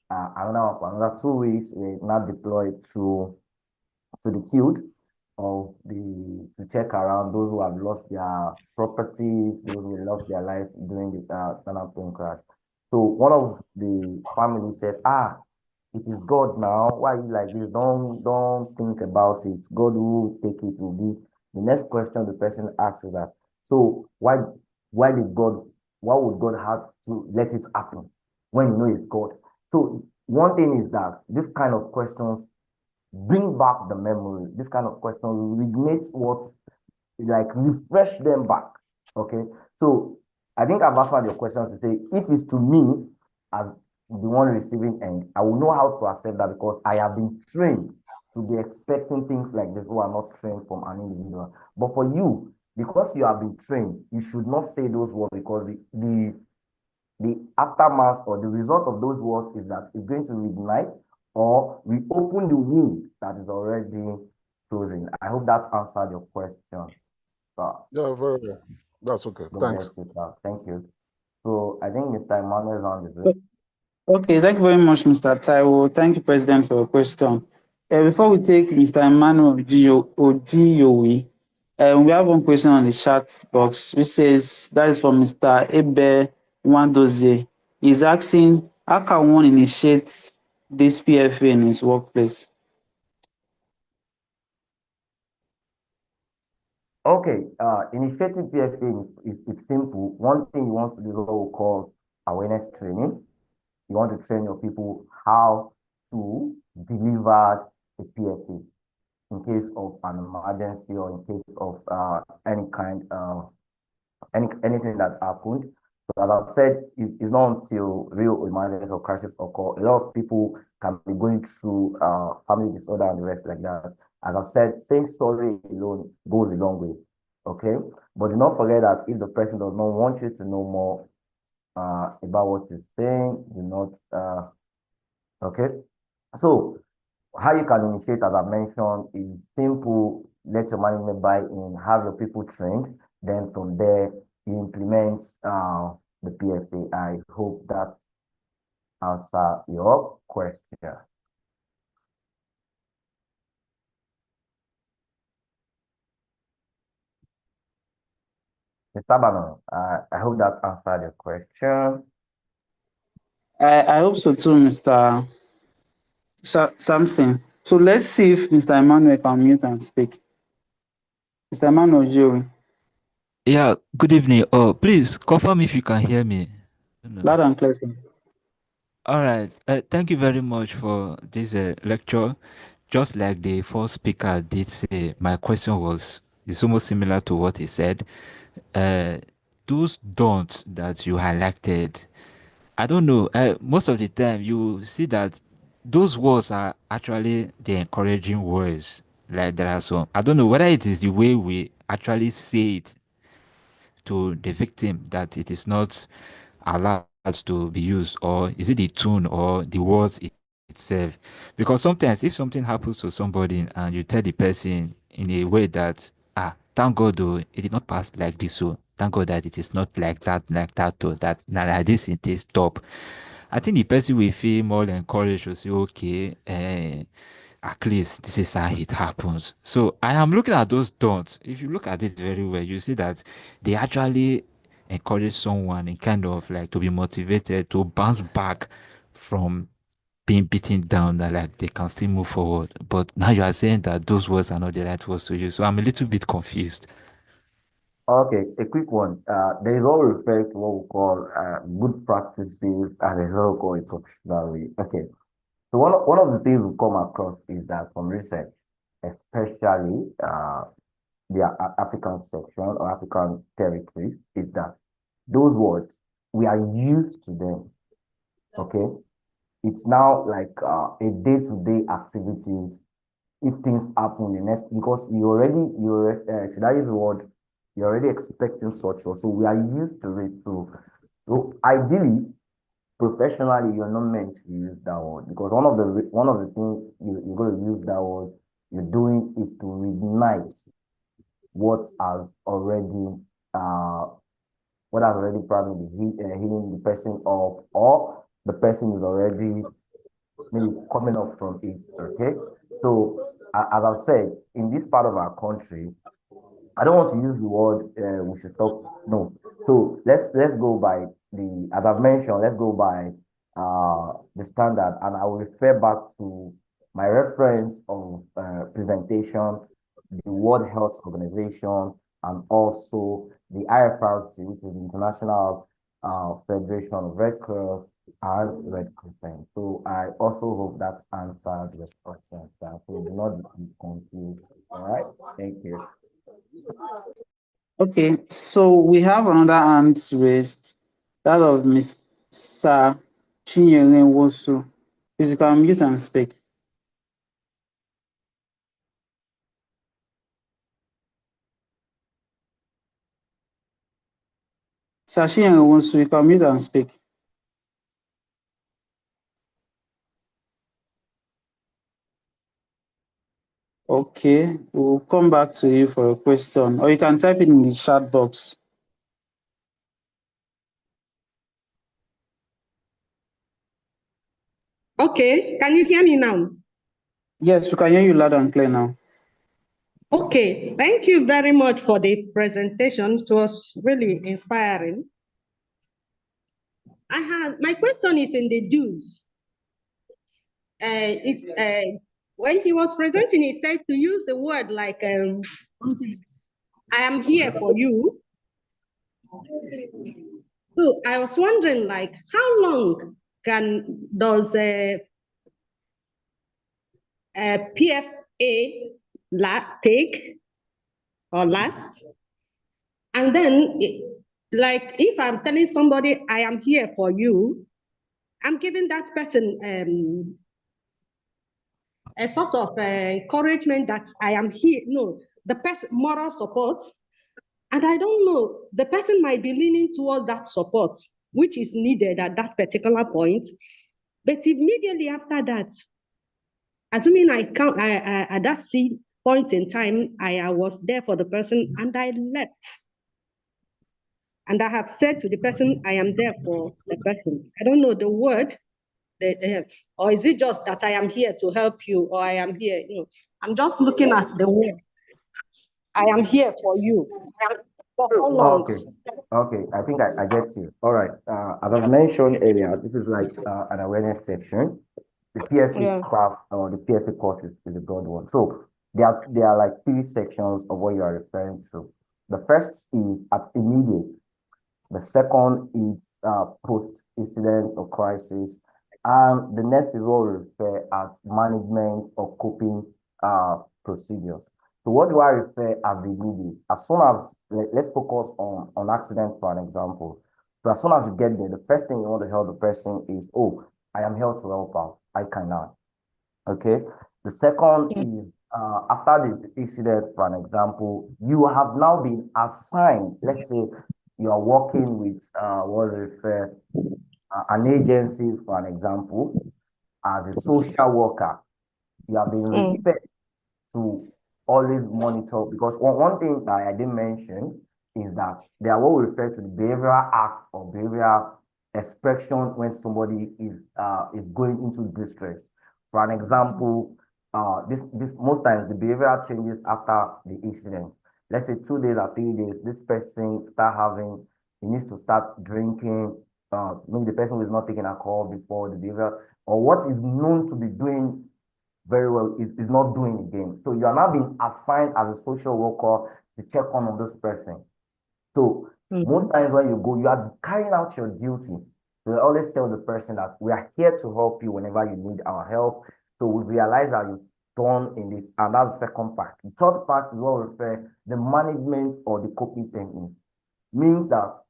another 2 weeks, we're now deployed to the field to check around those who have lost their property, those who lost their life during the tunnel plane crash. So one of the family said, it is God now. Why are you like this? Don't think about it. God will take it, will be. The next question the person asks is that, so why would God have to let it happen when you know it's God? So one thing is that this kind of questions bring back the memory. This kind of question reignites what, like refresh them back. Okay. So I think I've answered your question to say if it's to me as the one receiving end, I will know how to accept that because I have been trained to be expecting things like this who are not trained from an individual. But for you, because you have been trained, you should not say those words because the aftermath or the result of those words is that it's going to reignite or reopen the wound that is already closing. I hope that answered your question. Yeah, very well. That's okay. Thanks. Thank you. So I think Mr. Emmanuel is on the way. Okay, thank you very much, Mr. Taiwo. Thank you, President, for your question. Before we take Mr. Emmanuel Ojiyowi, we have one question on the chat box which says, that is from Mr. Ebe Wandozie. He's asking, how can one initiate this PFA in his workplace? Okay, initiating PFA is simple. One thing you want to do is what we call awareness training. You want to train your people how to deliver a PFA in case of an emergency or in case of any kind anything that happened. So as I've said, it's not until real emergency or crisis occur. A lot of people can be going through family disorder and the rest like that. As I've said, saying sorry alone goes a long way. Okay, but do not forget that if the person does not want you to know more about what you're saying, do not okay. So how you can initiate, as I mentioned, is simple. Let your management buy in, have your people trained. Then from there, you implement the PFA. I hope that answer your question. Mr. Bannon, I hope that answered your question. I hope so too, Mr. Samson. So let's see if Mr. Emmanuel can mute and speak. Mr. Emmanuel Jerry, Yeah, good evening. Oh, please confirm if you can hear me. loud and clear. Sir. All right. Thank you very much for this lecture. Just like the first speaker did say, my question was is almost similar to what he said. Those don'ts that you highlighted, I don't know. Most of the time, you see that those words are actually the encouraging words. Like there are some, I don't know whether it is the way we actually say it to the victim that it is not allowed to be used, or is it the tune or the words itself? Because sometimes if something happens to somebody and you tell the person in a way that thank God though it did not pass like this, so thank God that it is not like that to that now like this it is stop. I think the person will feel more encouraged to say, okay, at least this is how it happens. So I am looking at those don'ts. If you look at it very well, you see that they actually encourage someone in kind of like to be motivated to bounce back from being beaten down, that like they can still move forward. But now you are saying that those words are not the right words to use. So I'm a little bit confused. Okay, a quick one. There is all refer to what we call good practices, and there's what we call it professionally. Okay, so one of the things we come across is that from research, especially the African section or African territories, is that those words we are used to them. Okay, it's now like a day-to-day activities. If things happen the next, because should I use the word, you're already expecting such, so we are used to it too. So ideally, professionally, you're not meant to use that word, because one of the things you're going to use that word you're doing is to reignite what has already uh probably healing the person up, or the person is already maybe coming up from it. Okay, so as I've said, in this part of our country, I don't want to use the word we should stop. No. So let's go by the, as I've mentioned, let's go by the standard, and I will refer back to my reference of presentation, the World Health Organization, and also the IFRC, which is the International Federation of Red Cross and Red Crescent. So I also hope that answered your question, sir. So do not be confused. All right. Thank you. Okay, so we have another hand raised, that of Mr. Chinyere Wosu. Please, you can mute and speak. Sir Chinyere Wosu, you can mute and speak. Okay, we'll come back to you for a question, or you can type it in the chat box. Okay, can you hear me now? Yes, we can hear you loud and clear now. Okay, thank you very much for the presentation. It was really inspiring. My question is in the dues. When he was presenting, he said to use the word like, I am here for you. So I was wondering, like, how long does a PFA take or last? And then like if I'm telling somebody I am here for you, I'm giving that person a sort of encouragement that I am here. No, the person moral support. And I don't know, the person might be leaning towards that support, which is needed at that particular point. But immediately after that, assuming I count at that point in time, I was there for the person and I left. And I have said to the person, I am there for the person. I don't know the word, or is it just that I am here to help you, or I am here, I'm just looking at the word. I am here for you. For how long? Okay. Okay, I think I get you. All right. As I mentioned earlier, this is like an awareness section. The PFA Yeah. craft or the PFA course is a broad one. So there are like 3 sections of what you are referring to. The first is at immediate. The second is post-incident or crisis. And the next is what we refer as management or coping procedures. So what do I refer as the immediate? As soon as, let's focus on accident for an example. So as soon as you get there, the first thing you want to help the person is, oh, I am here to help out. I cannot. Okay. The second is after the incident, for an example, you have now been assigned, let's say you are working with what we refer an agency, for an example, as a social worker. You have been referred to always monitor, because one thing that I didn't mention is that they are what we refer to the behavioral act or behavioral expression when somebody is going into distress. For an example, this most times the behavioral changes after the incident. Let's say 2 days or 3 days, this person he needs to start drinking. Maybe the person was not taking alcohol before the behavior, or what is known to be doing very well is not doing again. So you are now being assigned as a social worker to check on this person. So most times when you go, you are carrying out your duty. So I always tell the person that we are here to help you whenever you need our help. So we realize that you've done in this, and that's the second part. The third part is what we refer the management or the coping technique. Means that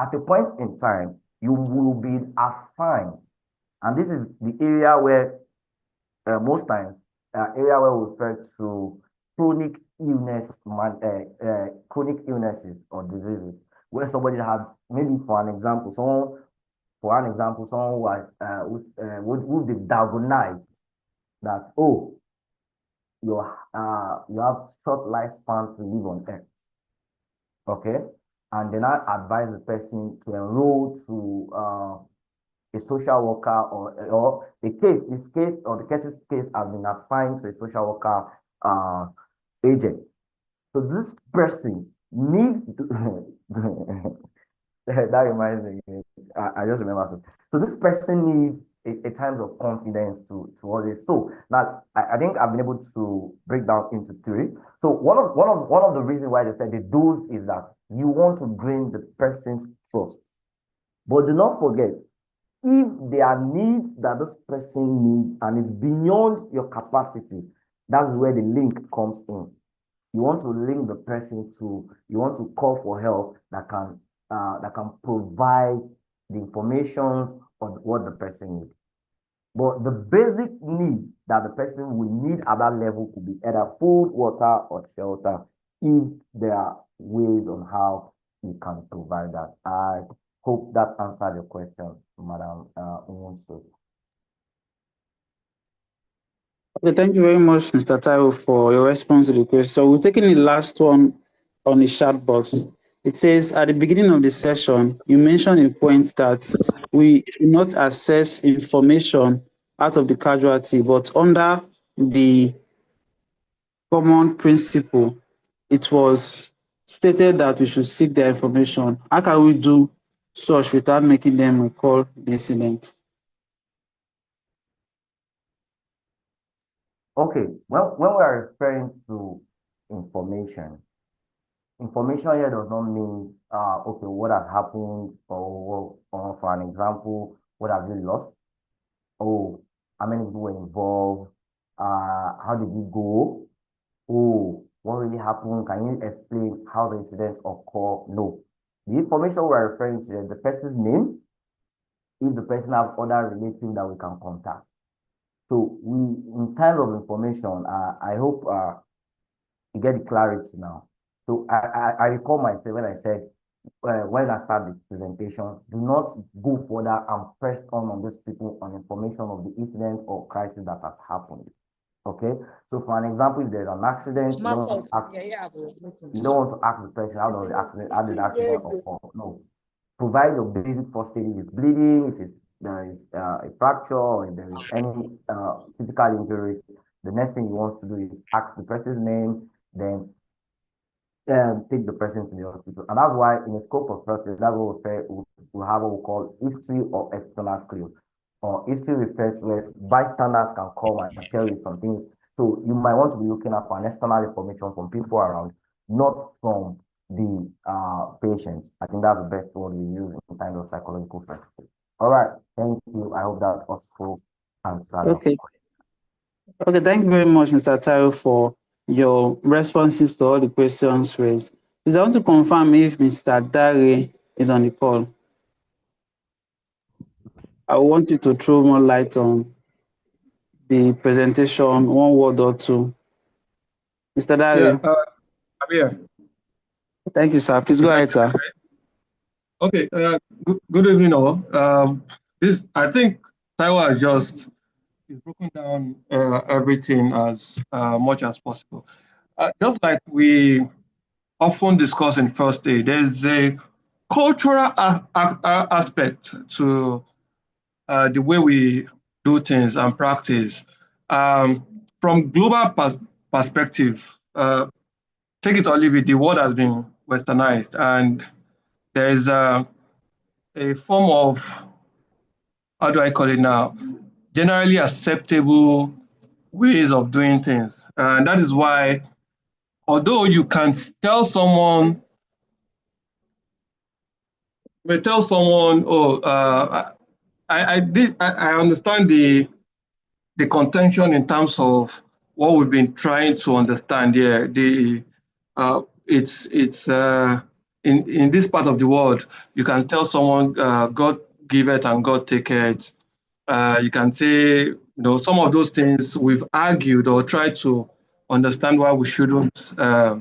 at a point in time, you will be assigned, and this is the area where most times, area where we refer to chronic chronic illnesses or diseases, where somebody has, maybe for an example, someone who has would be diagnosed that, oh, you have short lifespan to live on earth. Okay, and then I advise the person to enroll to a social worker or the case has been assigned to a social worker agent. So this person needs to that reminds me, I just remember. So this person needs a time of confidence to all this. So now I think I've been able to break down into 3. So one of the reasons why they said the dose is that you want to gain the person's trust. But do not forget, if there are needs that this person needs and it's beyond your capacity, that's where the link comes in. You want to link the person you want to call for help that can provide the information on what the person needs. But the basic need that the person will need at that level could be either food, water, or shelter, if there are ways on how you can provide that. I hope that answered your question, Madam Unwonso. Okay, thank you very much, Mr. Taiwo, for your response to the question. So we're taking the last one on the chat box. It says, at the beginning of the session, you mentioned a point that we should not assess information out of the casualty, but under the common principle, it was stated that we should seek their information. How can we do such without making them recall the incident? Okay, when we are referring to information here does not mean okay, what has happened, or for an example, what have you lost? Oh, how many people were involved? How did it go? Oh, what really happened? Can you explain how the incident occurred? No. The information we're referring to is the person's name, if the person has other relatives that we can contact. So in terms of information, I hope you get the clarity now. So I recall myself when I said, when I start the presentation, do not go further and press on these people on information of the incident or crisis that has happened. Okay, so for an example, if there's an accident, you don't want to ask the person how did the accident occur. No, provide your basic first aid if it's bleeding, if there is a fracture, or if there is any physical injuries. The next thing you want to do is ask the person's name, then take the person to the hospital. And that's why in the scope of first aid, that's what we have what we call history or external clues. Or history refers where bystanders can come and tell you some things. So you might want to be looking up for an external information from people around, not from the patients. I think that's the best word we use in terms of psychological first aid. All right, thank you. I hope that also answered. Okay. Okay, thank you very much, Mr. Taiwo, for your responses to all the questions raised. Please, I want to confirm if Mr. Dare is on the call. I want you to throw more light on the presentation, one word or two. Mr. Dare. Yeah, I'm here. Thank you, sir. Please go ahead, sir. Okay, good evening all. I think Taiwo has just broken down everything as much as possible. Just like we often discuss in first aid, there's a cultural aspect to the way we do things and practice. From global perspective, take it or leave it, the world has been westernized, and there's a form of, how do I call it now, generally acceptable ways of doing things. And that is why, although you can tell someone, oh, I understand the contention in terms of what we've been trying to understand here. In this part of the world, you can tell someone, God give it and God take it. You can say, some of those things we've argued or tried to understand why we shouldn't say.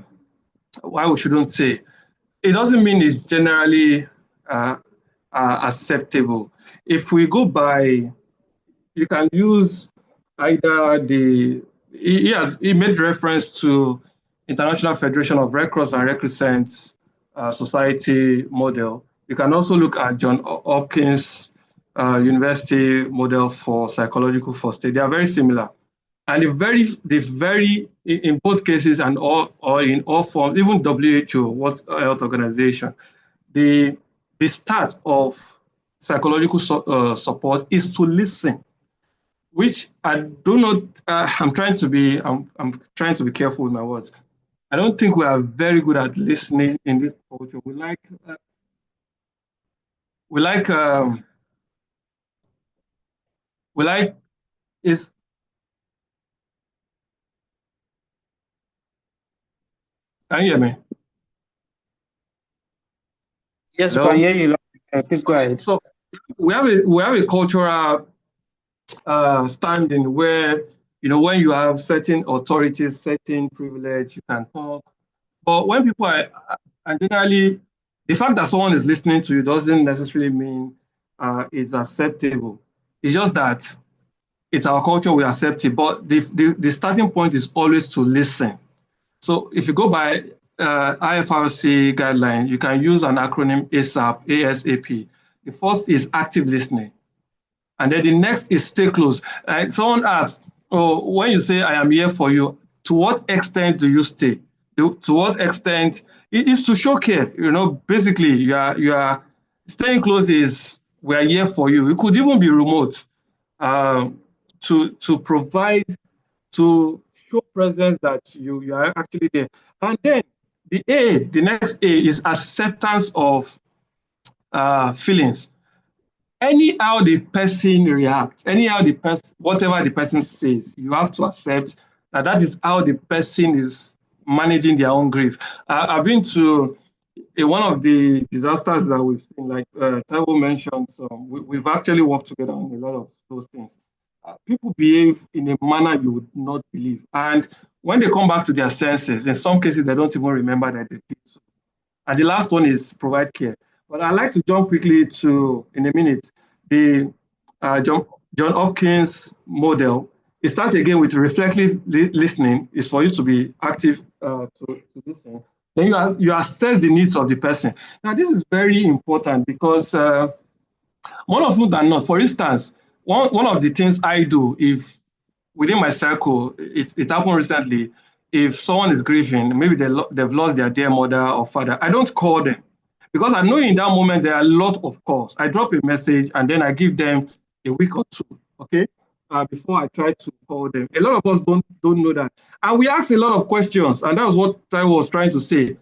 It doesn't mean it's generally acceptable. If we go by, you can use either he made reference to International Federation of Red Cross and Red Crescent Society model. You can also look at John Hopkins University model for psychological first aid. They are very similar. And in both cases and or in all forms, even WHO, World Health Organization, the start of psychological support is to listen, which I do not. I'm trying to be careful with my words. I don't think we are very good at listening in this culture. We like is. Can you hear me? Yes, we can hear you. Please go ahead. So we have a cultural standing where, when you have certain authorities, certain privilege, you can talk. But when people are, and generally, the fact that someone is listening to you doesn't necessarily mean it's acceptable. It's just that it's our culture, we accept it. But the starting point is always to listen. So if you go by IFRC guideline, you can use an acronym ASAP. The first is active listening. And then the next is stay close. Someone asked, when you say I am here for you, to what extent do you stay? To what extent? It is to show care. Basically, you are staying close is we are here for you. It could even be remote to provide, to show presence that you are actually there. And then the next A is acceptance of feelings. Anyhow the person reacts, whatever the person says, you have to accept that is how the person is managing their own grief. I've been to one of the disasters that we've seen, like Taiwo mentioned, we've actually worked together on a lot of those things. People behave in a manner you would not believe. And when they come back to their senses, in some cases, they don't even remember that they did so. And the last one is provide care. But I'd like to jump quickly to, in a minute, the John Hopkins model. It starts again with reflective listening. Is for you to be active to listen. Then you assess the needs of the person. Now, this is very important because more often than not, for instance, one of the things I do, if within my circle, it happened recently, if someone is grieving, maybe they've lost their dear mother or father, I don't call them because I know in that moment there are a lot of calls. I drop a message and then I give them a week or two, okay, before I try to call them. A lot of us don't know that, and we ask a lot of questions, and that's what I was trying to say.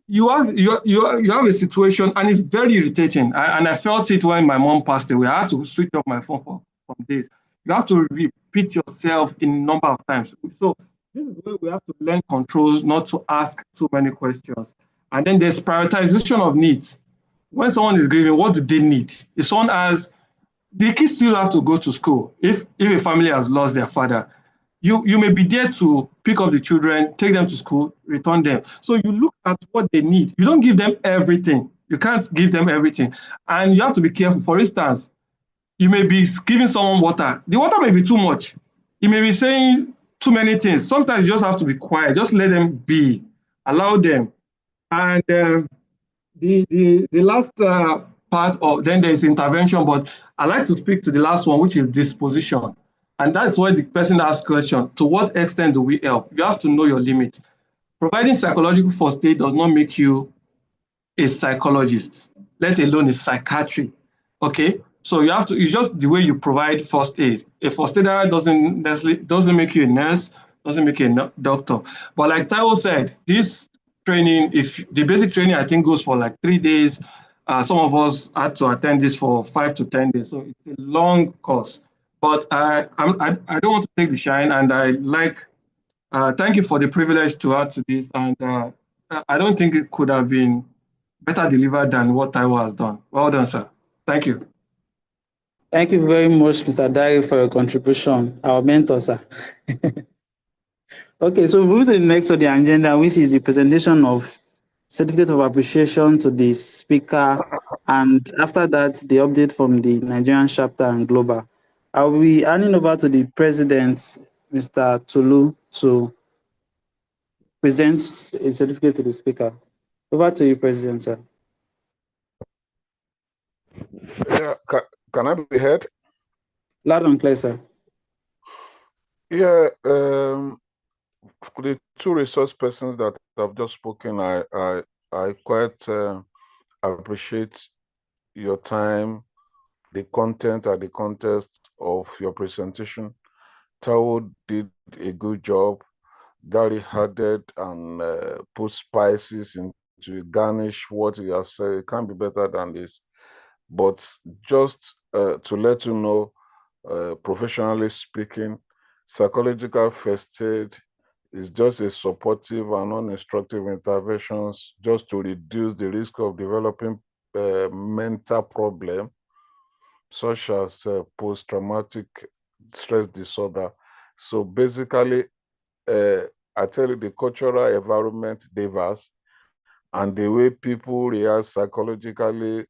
You have a situation, and it's very irritating. And I felt it when my mom passed away. I had to switch off my phone for some days. You have to repeat yourself in a number of times. So this is where we have to learn controls, not to ask too many questions. And then there's prioritization of needs. When someone is grieving, what do they need? If someone has, the kids still have to go to school. If a family has lost their father, you may be there to pick up the children, take them to school, return them. So you look at what they need. You don't give them everything. You can't give them everything. And you have to be careful. For instance, you may be giving someone water. The water may be too much. You may be saying too many things. Sometimes you just have to be quiet. Just let them be. Allow them. And the last part of, then there is intervention, but I like to speak to the last one, which is disposition. And that's why the person asks question, to what extent do we help? You have to know your limit. Providing psychological first aid does not make you a psychologist, let alone a psychiatrist, okay? So you have to, it's just the way you provide first aid. A first aider doesn't make you a nurse, doesn't make you a doctor. But like Taiwo said, this training, if the basic training, I think goes for like 3 days. Some of us had to attend this for 5 to 10 days. So it's a long course. But I don't want to take the shine, and I like, thank you for the privilege to add to this. And I don't think it could have been better delivered than what Taiwo has done. Well done, sir. Thank you. Thank you very much, Mr. Dari, for your contribution, our mentor, sir. Okay, so moving to the next on the agenda, which is the presentation of certificate of appreciation to the speaker, and after that, the update from the Nigerian chapter and global. I will be handing over to the president, Mr. Tulu, to present a certificate to the speaker. Over to you, President, sir. Yeah, can I be heard? Loud and clear, sir. Yeah, the two resource persons that have just spoken, I quite appreciate your time, the content and the context of your presentation. Taiwo did a good job. Dari added and put spices into garnish what he has said. It can't be better than this. But just to let you know, professionally speaking, psychological first aid is just a supportive and non-instructive interventions just to reduce the risk of developing mental problem, such as post-traumatic stress disorder. So basically, I tell you, the cultural environment diverse and the way people react psychologically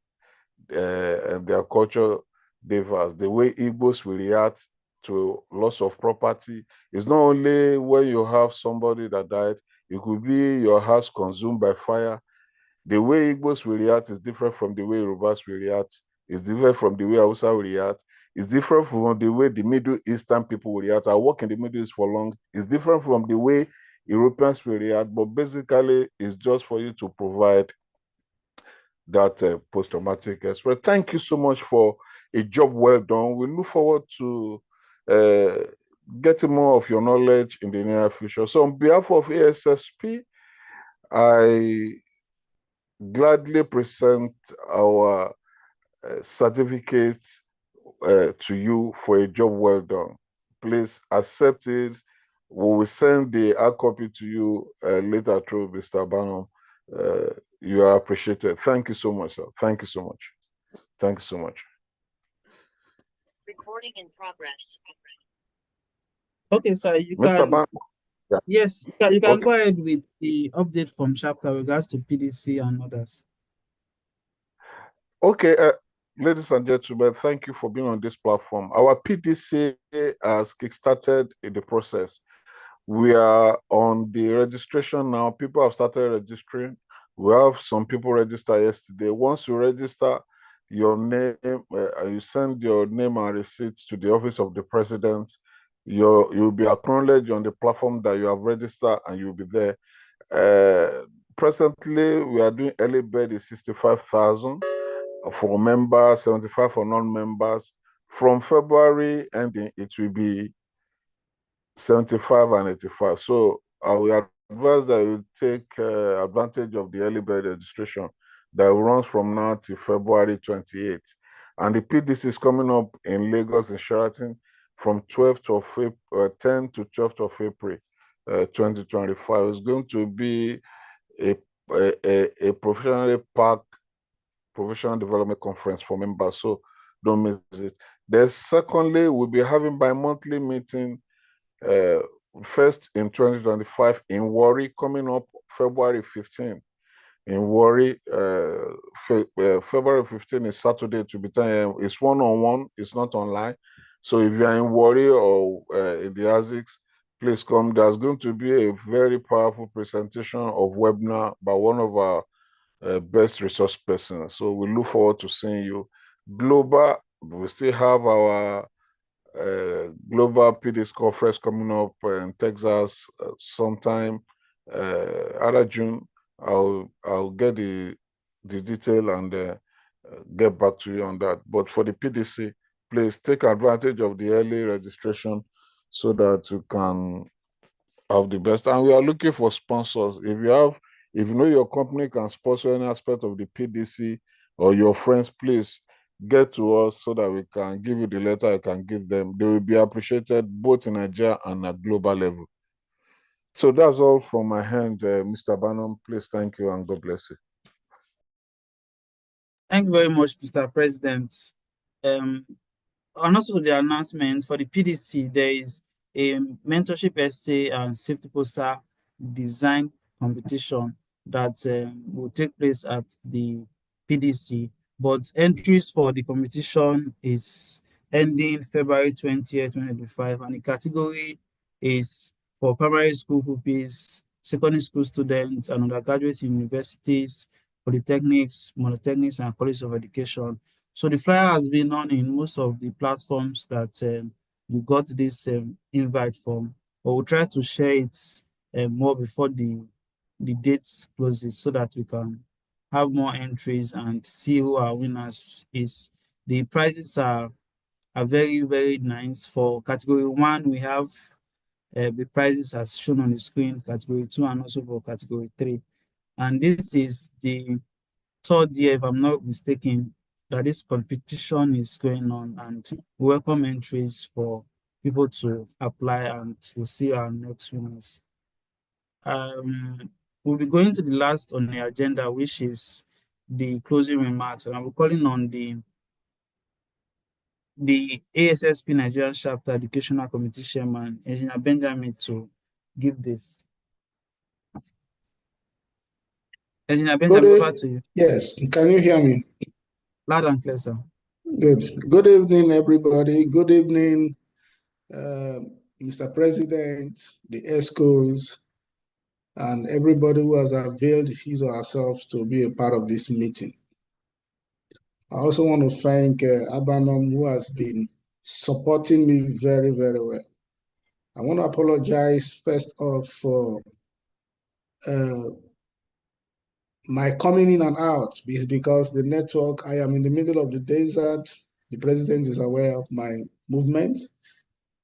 and their culture diverse. The way Igbos will react to loss of property is not only when you have somebody that died, it could be your house consumed by fire. The way Igbos will react is different from the way Yorubas will react. It's different from the way Hausa will react. It's different from the way the Middle Eastern people will react. I work in the Middle East for long. It's different from the way Europeans will react, but basically it's just for you to provide that post-traumatic experience. Thank you so much for a job well done. We look forward to getting more of your knowledge in the near future. So on behalf of ASSP, I gladly present our certificate to you for a job well done. Please accept it. We will send the hard copy to you later through Mr. Barnum. you are appreciated. Thank you so much, sir. Thank you so much. Thank you so much. Recording in progress. Okay, sir, you Mr. can, Ban, yeah. yes, you can Okay. go ahead with the update from chapter regards to PDC and others. Okay, ladies and gentlemen, thank you for being on this platform. Our PDC has kickstarted in the process. We are on the registration now. People have started registering. We have some people register yesterday. Once you register your name, you send your name and receipts to the office of the president, you'll be acknowledged on the platform that you have registered and you'll be there. Presently, we are doing early bird is 65,000 for members, 75 for non-members. From February ending, it will be 75 and 85. So I will advise that you take advantage of the early bird registration that runs from now to February 28th. And the PDC is coming up in Lagos and Sheraton from 10th to 12th of April 2025. It's going to be a professionally packed professional development conference for members, so don't miss it. Then secondly, we'll be having bi-monthly meeting first in 2025 in Warri, coming up February 15. In Warri, February 15 is Saturday to be 10 a.m. It's one-on-one, it's not online. So if you are in Warri or in the ASICs, please come. There's going to be a very powerful presentation of webinar by one of our best resource persons. So we look forward to seeing you. Global, we still have our Global PDC conference coming up in Texas sometime either June. I'll get the detail and get back to you on that. But for the PDC, please take advantage of the early registration so that you can have the best. And we are looking for sponsors. If you know your company can sponsor any aspect of the PDC or your friends, please get to us so that we can give you the letter I can give them. They will be appreciated both in Nigeria and at global level. So that's all from my hand, Mr. Barnum. Please, thank you and God bless you. Thank you very much, Mr. President. And also the announcement for the PDC, there is a mentorship essay and safety poster design competition that will take place at the PDC. But entries for the competition is ending February 20th, 2025, and the category is for primary school pupils, secondary school students, and undergraduate universities, polytechnics, monotechnics, and colleges of education. So the flyer has been on in most of the platforms that you got this invite from, but we'll try to share it more before the dates closes so that we can have more entries and see who our winners is. The prizes are very, very nice. For category 1, we have the prizes as shown on the screen, category 2, and also for category 3. And this is the third year, if I'm not mistaken, that this competition is going on, and we welcome entries for people to apply, and we'll see our next winners. We'll be going to the last on the agenda, which is the closing remarks, and I'll be calling on the ASSP Nigerian Chapter Educational Committee Chairman, Engineer Benjamin, to give this. Engineer Benjamin, over to you. Yes, can you hear me? Loud and clear, sir. Good. Good evening, everybody. Good evening, Mr. President, the ESCOs, and everybody who has availed his or herself to be a part of this meeting. I also want to thank Abanom, who has been supporting me very, very well. I want to apologize first off for my coming in and out is because the network, I am in the middle of the desert. The president is aware of my movement,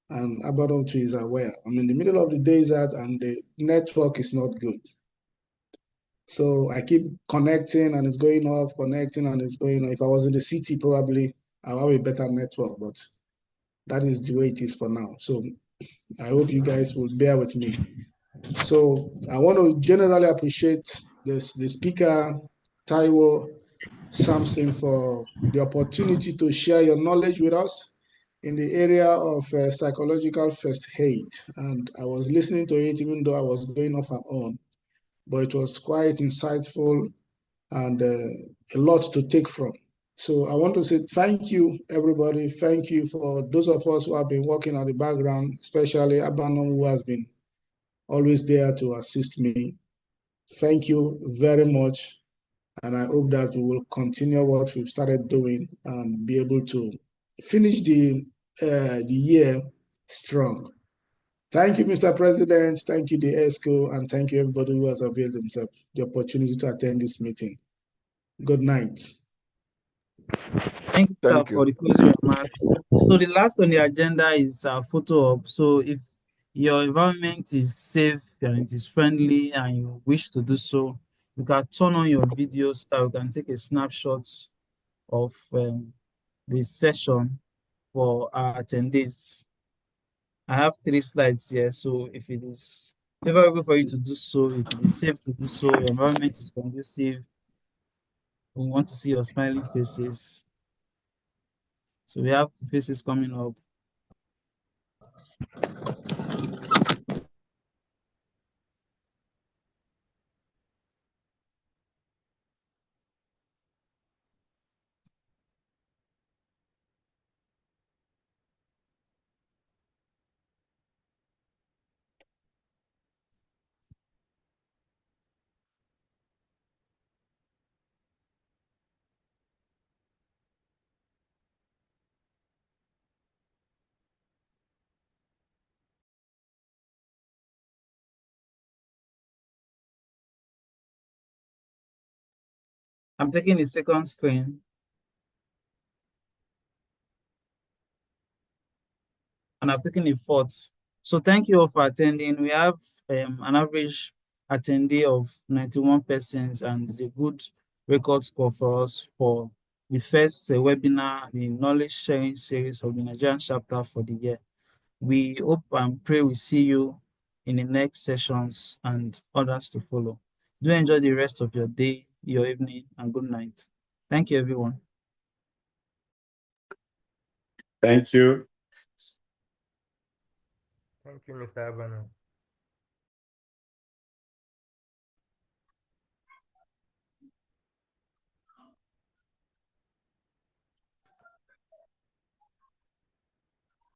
and Abadan too is aware. I'm in the middle of the desert and the network is not good. So I keep connecting and it's going off, connecting and it's going off. If I was in the city, probably I'll have a better network, but that is the way it is for now. So I hope you guys will bear with me. So I want to generally appreciate the speaker, Taiwo Samson, for the opportunity to share your knowledge with us in the area of psychological first aid. And I was listening to it even though I was going off and on, but it was quite insightful and a lot to take from. So I want to say thank you, everybody. Thank you for those of us who have been working at the background, especially Abanom, who has been always there to assist me. Thank you very much. And I hope that we will continue what we've started doing and be able to finish the year strong. Thank you, Mr. President. Thank you, the ESCO, and thank you, everybody who has availed themselves the opportunity to attend this meeting. Good night. Thank you, sir, Thank for the you. closing remark. So the last on the agenda is photo op. So if your environment is safe and it is friendly and you wish to do so, you can turn on your video so that you can take a snapshot of the session for our attendees. I have 3 slides here, so if it is favorable for you to do so, if it is safe to do so, your environment is conducive, we want to see your smiling faces. So we have faces coming up. I'm taking the second screen. And I've taken the fourth. So thank you all for attending. We have an average attendee of 91 persons, and it's a good record score for us for the first webinar, the knowledge sharing series of the Nigerian chapter for the year. We hope and pray we see you in the next sessions and others to follow. Do enjoy the rest of your day, your evening, and good night. Thank you, everyone. Thank you. Thank you, Mr. Abano.